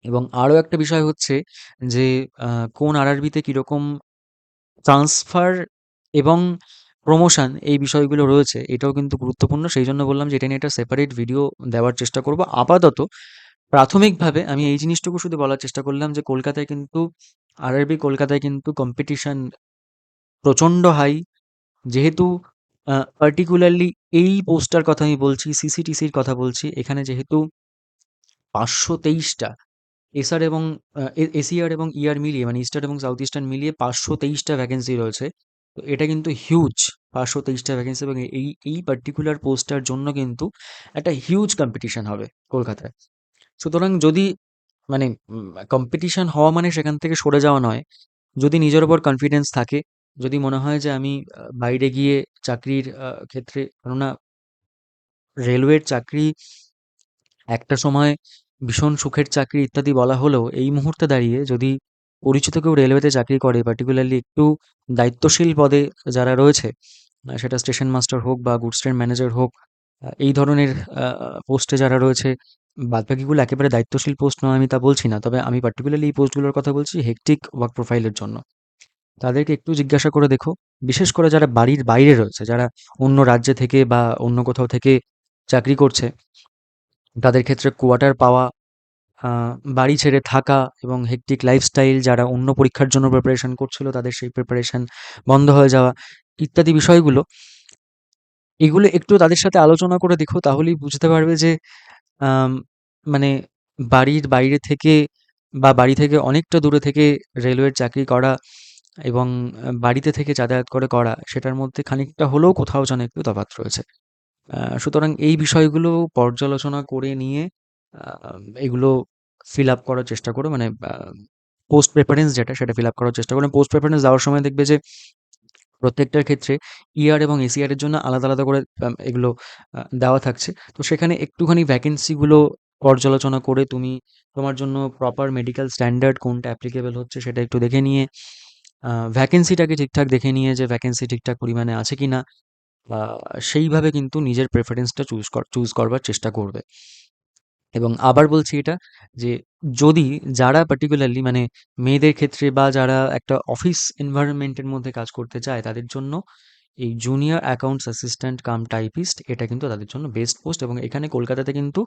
এবং আরও একটা বিষয় হচ্ছে যে কোন আরআরবিতে কীরকম ট্রান্সফার এবং প্রমোশন, এই বিষয়গুলো রয়েছে, এটাও কিন্তু গুরুত্বপূর্ণ। সেই জন্য বললাম যে এটা নিয়ে একটা সেপারেট ভিডিও দেওয়ার চেষ্টা করব। আপাতত প্রাথমিকভাবে আমি এই জিনিসটুকু শুধু বলার চেষ্টা করলাম যে কলকাতায় কিন্তু আরআরবি কলকাতায় কিন্তু কম্পিটিশন প্রচণ্ড হাই। যেহেতু পার্টিকুলারলি এই পোস্টটার কথা আমি বলছি, সিসিটিসির কথা বলছি, এখানে যেহেতু 523টা এসআর এবং এসিআর এবং ইআর মিলিয়ে, মানে ইস্টার্ন এবং সাউথ ইস্টার্ন মিলিয়ে 523টা ভ্যাকেন্সি রয়েছে। তো এটা কিন্তু হিউজ, 523টা ভ্যাকেন্সি, এবং এই এই পার্টিকুলার পোস্টটার জন্য কিন্তু একটা হিউজ কম্পিটিশন হবে কলকাতায়। সুতরাং যদি মানে কম্পিটিশন হওয়া মানে সেখান থেকে সরে যাওয়া নয়, যদি নিজের ওপর কনফিডেন্স থাকে, যদি মনে হয় যে আমি বাইরে গিয়ে চাকরির ক্ষেত্রে, কেননা রেলওয়ের চাকরি একটা সময় ভীষণ সুখের চাকরি ইত্যাদি বলা হলেও, এই মুহূর্তে দাঁড়িয়ে যদি পরিচিত কেউ রেলওয়েতে চাকরি করে, পার্টিকুলারলি একটু দায়িত্বশীল পদে যারা রয়েছে, সেটা স্টেশন মাস্টার হোক বা গুডস ট্রেন ম্যানেজার হোক, এই ধরনের পোস্টে যারা রয়েছে, বাদবাকিগুলো একেবারে দায়িত্বশীল পোস্ট নয় আমি তা বলছি না। তবে আমি পার্টিকুলারলি এই পোস্টগুলোর কথা বলছি হেক্টিক ওয়ার্ক প্রোফাইলের জন্য। তাদেরকে একটু জিজ্ঞাসা করে দেখো। বিশেষ করে যারা বাড়ির বাইরে রয়েছে, যারা অন্য রাজ্যে থেকে বা অন্য কোথাও থেকে চাকরি করছে, তাদের ক্ষেত্রে কোয়ার্টার পাওয়া, আ বাড়ি ছেড়ে থাকা এবং হেক্টিক লাইফস্টাইল, যারা অন্য পরীক্ষার জন্য প্রিপারেশন করছিল তাদের সেই প্রিপারেশন বন্ধ হয়ে যাওয়া ইত্যাদি বিষয়গুলো, এগুলো একটু তাদের সাথে আলোচনা করে দেখো। তাহলেই বুঝতে পারবে যে আম মানে বাড়ির বাইরে থেকে বা বাড়ি থেকে অনেকটা দূরে থেকে রেলওয়ের চাকরি করা এবং বাড়িতে থেকে যাতায়াত করে করা, সেটার মধ্যে খানিকটা হলেও কোথাও যেন একটু তফাৎ রয়েছে। সুতরাং এই বিষয়গুলো পর্যালোচনা করে নিয়ে আ এগুলো ফিল আপ করার চেষ্টা করো। মানে পোস্ট প্রেফারেন্স যেটা সেটা ফিল আপ করার চেষ্টা করো। পোস্ট প্রেফারেন্স দেওয়ার সময় দেখবে যে প্রত্যেকটার ক্ষেত্রে ইআর এবং এসইআর এর জন্য আলাদা, আলাদা করে এগুলো দেওয়া থাকছে। তো সেখানে একটুখানি ভ্যাকেন্সি গুলো পর্যালোচনা করে তুমি তোমার জন্য প্রপার মেডিকেল স্ট্যান্ডার্ড কোনটা অ্যাপ্লিকেবল হচ্ছে সেটা একটু দেখে নিয়ে, ভ্যাকেন্সিটাকে ঠিকঠাক দেখে নিয়ে যে ভ্যাকেন্সি ঠিকঠাক পরিমাণে আছে কিনা, বা সেইভাবে কিন্তু নিজের প্রেফারেন্সটা চুজ করবার চেষ্টা করবে। এবং আবার বলছি এটা যে যদি যারা পার্টিকুলারলি মানে মেয়েদের ক্ষেত্রে বা যারা একটা অফিস এনভায়রনমেন্টের মধ্যে কাজ করতে চায় তাদের জন্য এই junior accounts assistant cum typist এটা কিন্তু তাদের জন্য বেস্ট পোস্ট। এবং এখানে কলকাতাতে কিন্তু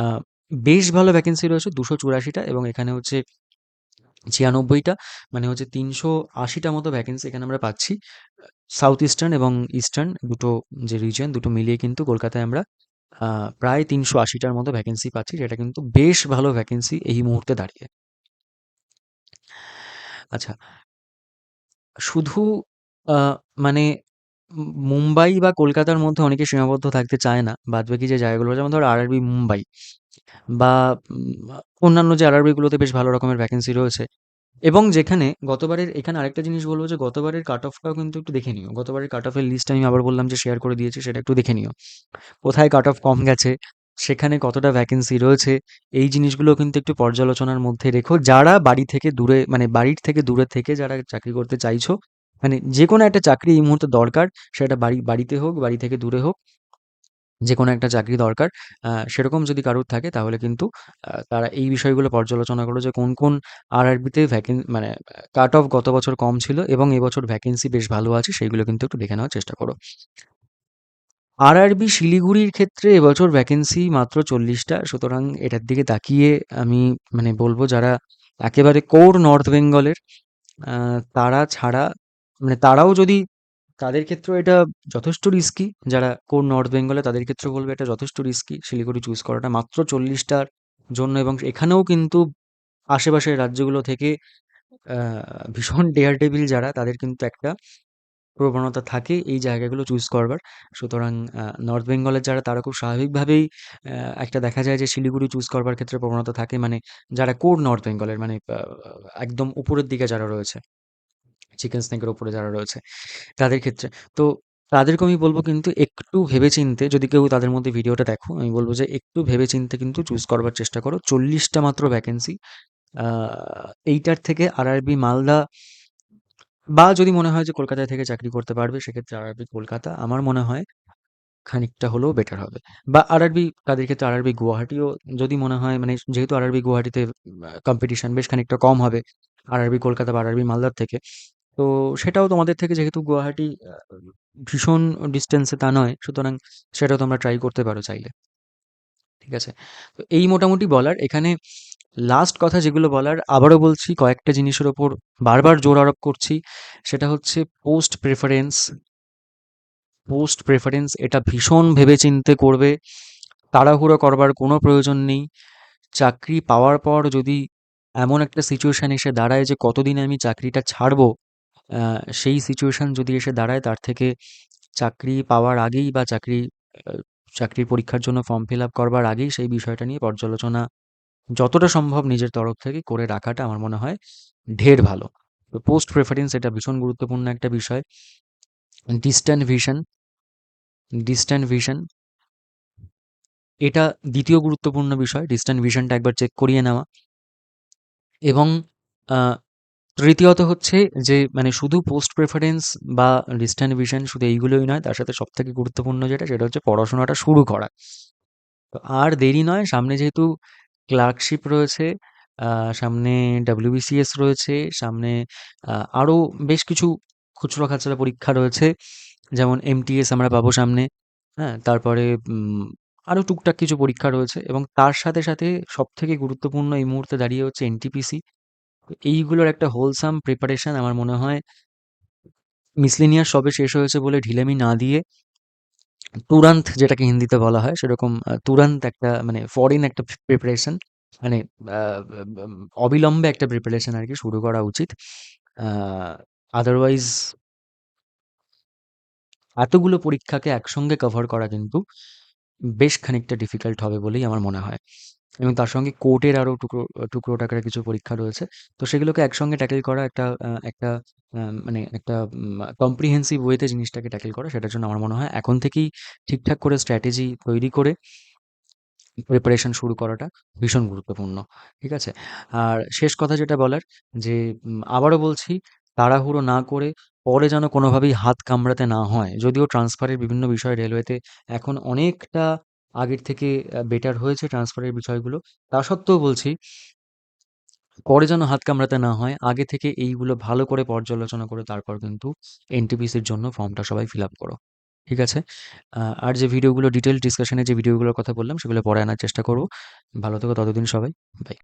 আহ, বেশ ভালো ভ্যাকেন্সি রয়েছে, 284টা, এবং এখানে হচ্ছে 96টা, মানে হচ্ছে 380টা মতো ভ্যাকেন্সি এখানে আমরা পাচ্ছি। সাউথ ইস্টার্ন এবং ইস্টার্ন দুটো যে রিজন, দুটো মিলিয়ে কিন্তু কলকাতায় আমরা প্রায় 380টার মতো ভ্যাকেন্সি পাচ্ছি, যেটা কিন্তু বেশ ভালো ভ্যাকেন্সি এই মুহূর্তে দাঁড়িয়ে। আচ্ছা, শুধু মানে মুম্বাই বা কলকাতার মধ্যে অনেকে সীমাবদ্ধ থাকতে চায় না। বাদবাকি যে জায়গাগুলো, যেমন ধরো আরআরবি মুম্বাই বা অন্যান্য যে আরআরবি গুলোতে বেশ ভালো রকমের ভ্যাকেন্সি রয়েছে। এবং যেখানে গতবারের, এখানে আরেকটা জিনিস বলবো যে গতবারের কাট অফটাও কিন্তু একটু দেখে নিও। গতবারের কাট অফের লিস্ট আমি আবার বললাম যে শেয়ার করে দিয়েছি, সেটা একটু দেখে নিও। কোথায় কাট অফ কম গেছে, সেখানে কতটা ভ্যাকেন্সি রয়েছে, এই জিনিসগুলো কিন্তু একটু পর্যালোচনার মধ্যে রেখো। যারা বাড়ি থেকে দূরে, মানে বাড়ির থেকে দূরে থেকে যারা চাকরি করতে চাইছো, মানে যে কোনো একটা চাকরি এই মুহূর্তে দরকার, সেটা বাড়িতে হোক, বাড়ি থেকে দূরে হোক, যে কোনো একটা চাকরি দরকার, সেরকম যদি কারোর থাকে তাহলে কিন্তু তারা এই বিষয়গুলো পর্যালোচনা করো যে কোন কোন আরআরবিতে মানে কাট অফ গত বছর কম ছিল এবং এবছর ভ্যাকেন্সি বেশ ভালো আছে, সেইগুলো কিন্তু একটু দেখে নেওয়ার চেষ্টা করো। আরআরবি শিলিগুড়ির ক্ষেত্রে এবছর ভ্যাকেন্সি মাত্র 40টা। সুতরাং এটার দিকে তাকিয়ে আমি মানে বলবো যারা একেবারে কোর নর্থ বেঙ্গলের, তারা ছাড়া, মানে তারাও যদি, তাদের ক্ষেত্রেও এটা যথেষ্ট রিস্কি। যারা কোর নর্থ বেঙ্গলে তাদের ক্ষেত্রেও বলবে এটা যথেষ্ট রিস্কি শিলিগুড়ি চুজ করাটা মাত্র 40টার জন্য। এবং এখানেও কিন্তু আশেপাশের রাজ্যগুলো থেকে ভীষণ ডেয়ার ডেভিল যারা, তাদের কিন্তু একটা প্রবণতা থাকে এই জায়গাগুলো চুজ করবার। সুতরাং নর্থ বেঙ্গলের যারা, তারা খুব স্বাভাবিকভাবেই একটা দেখা যায় যে শিলিগুড়ি চুজ করবার ক্ষেত্রে প্রবণতা থাকে, মানে যারা কোর নর্থ বেঙ্গলের, মানে একদম উপরের দিকে যারা রয়েছে, চিকেন স্নেকের উপরে যারা রয়েছে তাদের ক্ষেত্রে। তো তাদেরকে আমি বলব কিন্তু একটু ভেবেচিন্তে, যদি কেউ তাদের মধ্যে ভিডিওটা দেখো, আমি বলব যে একটু ভেবেচিন্তে কিন্তু চুজ করবার চেষ্টা করো। 40টা মাত্র ভ্যাকেন্সি। এইটার থেকে আরআরবি মালদা, বা যদি মনে হয় যে কলকাতায় থেকে চাকরি করতে পারবে, সেক্ষেত্রে আরআরবি কলকাতা আমার মনে হয় খানিকটা হলেও বেটার হবে। বা আরআরবি, তাদের ক্ষেত্রে আরআরবি গুয়াহাটিও যদি মনে হয়, মানে যেহেতু আরআরবি গুয়াহাটিতে কম্পিটিশন বেশ খানিকটা কম হবে আরআরবি কলকাতা বা আরআরবি মালদার থেকে, তো সেটাও তোমাদের থেকে, যেহেতু গুয়াহাটি ভীষণ ডিস্টেন্সে তা নয়, সুতরাং সেটাও তোমরা ট্রাই করতে পারো চাইলে। ঠিক আছে? তো এই মোটামুটি বলার এখানে। লাস্ট কথা যেগুলো বলার, আবারও বলছি, কয়েকটা জিনিসের ওপর বারবার জোর আরোপ করছি। সেটা হচ্ছে পোস্ট প্রেফারেন্স। পোস্ট প্রেফারেন্স এটা ভীষণ ভেবেচিন্তে করবে। তাড়াহুড়ো করবার কোনো প্রয়োজন নেই। চাকরি পাওয়ার পর যদি এমন একটা সিচুয়েশন এসে দাঁড়ায় যে কতদিনে আমি চাকরিটা ছাড়বো, সেই সিচুয়েশন যদি এসে দাঁড়ায়, তার থেকে চাকরি পাওয়ার আগেই বা চাকরির পরীক্ষার জন্য ফর্ম ফিল আপ করবার আগেই সেই বিষয়টা নিয়ে পর্যালোচনা যতটা সম্ভব নিজের তরফ থেকে করে রাখাটা আমার মনে হয় ঢের ভালো। তো পোস্ট প্রেফারেন্স এটা ভীষণ গুরুত্বপূর্ণ একটা বিষয়। ডিস্ট্যান্ট ভিশন, ডিস্ট্যান্ট ভিশন এটা দ্বিতীয় গুরুত্বপূর্ণ বিষয়। ডিস্ট্যান্ট ভিশনটা একবার চেক করিয়ে নেওয়া। এবং তৃতীয়ত হচ্ছে যে মানে শুধু পোস্ট প্রেফারেন্স বা ডিস্ট্যান্ট ভিশন শুধু এইগুলোই নয়, তার সাথে সবথেকে গুরুত্বপূর্ণ যেটা সেটা হচ্ছে পড়াশোনাটা শুরু করা। তো আর দেরি নয়, সামনে যেহেতু ক্লার্কশিপ রয়েছে, সামনে WBCS রয়েছে, সামনে আরও বেশ কিছু খুচরো খাচরা পরীক্ষা রয়েছে, যেমন MTS আমরা পাবো সামনে, হ্যাঁ? তারপরে আরও টুকটাক কিছু পরীক্ষা রয়েছে এবং তার সাথে, সাথে সবথেকে গুরুত্বপূর্ণ এই মুহূর্তে দাঁড়িয়ে হচ্ছে NTPC। তো এইগুলোর একটা হোলসাম প্রিপারেশন আমার মনে হয় মিসলেনিয়াস সবে শেষ হয়েছে বলে ঢিলেমি না দিয়ে তুরান্ত, যেটাকে হিন্দিতে বলা হয় সেরকম তুরান্ত একটা মানে ফরেন একটা প্রিপারেশন, মানে অবিলম্বে একটা প্রিপারেশন আর কি শুরু করা উচিত। আদারওয়াইজ এতগুলো পরীক্ষাকে একসঙ্গে কভার করা কিন্তু বেশ খানিকটা ডিফিকাল্ট হবে বলেই আমার মনে হয়। এবং তার সঙ্গে কোর্টের আরও টুকরো টাকার কিছু পরীক্ষা রয়েছে। তো সেগুলোকে একসঙ্গে ট্যাকেল করা একটা মানে একটা কম্প্রিহেন্সিভ ওয়েতে জিনিসটাকে ট্যাকেল করা, সেটার জন্য আমার মনে হয় এখন থেকেই ঠিকঠাক করে স্ট্র্যাটেজি তৈরি করে প্রিপারেশন শুরু করাটা ভীষণ গুরুত্বপূর্ণ। ঠিক আছে? আর শেষ কথা যেটা বলার, যে আবারও বলছি, তাড়াহুড়ো না করে পরে যেন কোনোভাবেই হাত কামড়াতে না হয়। যদিও ট্রান্সফারের বিভিন্ন বিষয় রেলওয়েতে এখন অনেকটা আগের থেকে বেটার হয়েছে ট্রান্সফারের বিষয়গুলো। তা সত্ত্বেও বলছি, পরে যেন হাত কামড়াতে না হয়। আগে থেকে এইগুলো ভালো করে পর্যালোচনা করে তারপর কিন্তু এনটিপিসির জন্য ফর্মটা সবাই ফিল আপ করো। ঠিক আছে? আর যে ভিডিওগুলো ডিটেইলড ডিসকাশনে যে ভিডিওগুলোর কথা বললাম সেগুলো পরে আনার চেষ্টা করব। ভালো থেকো ততদিন সবাই। বাই।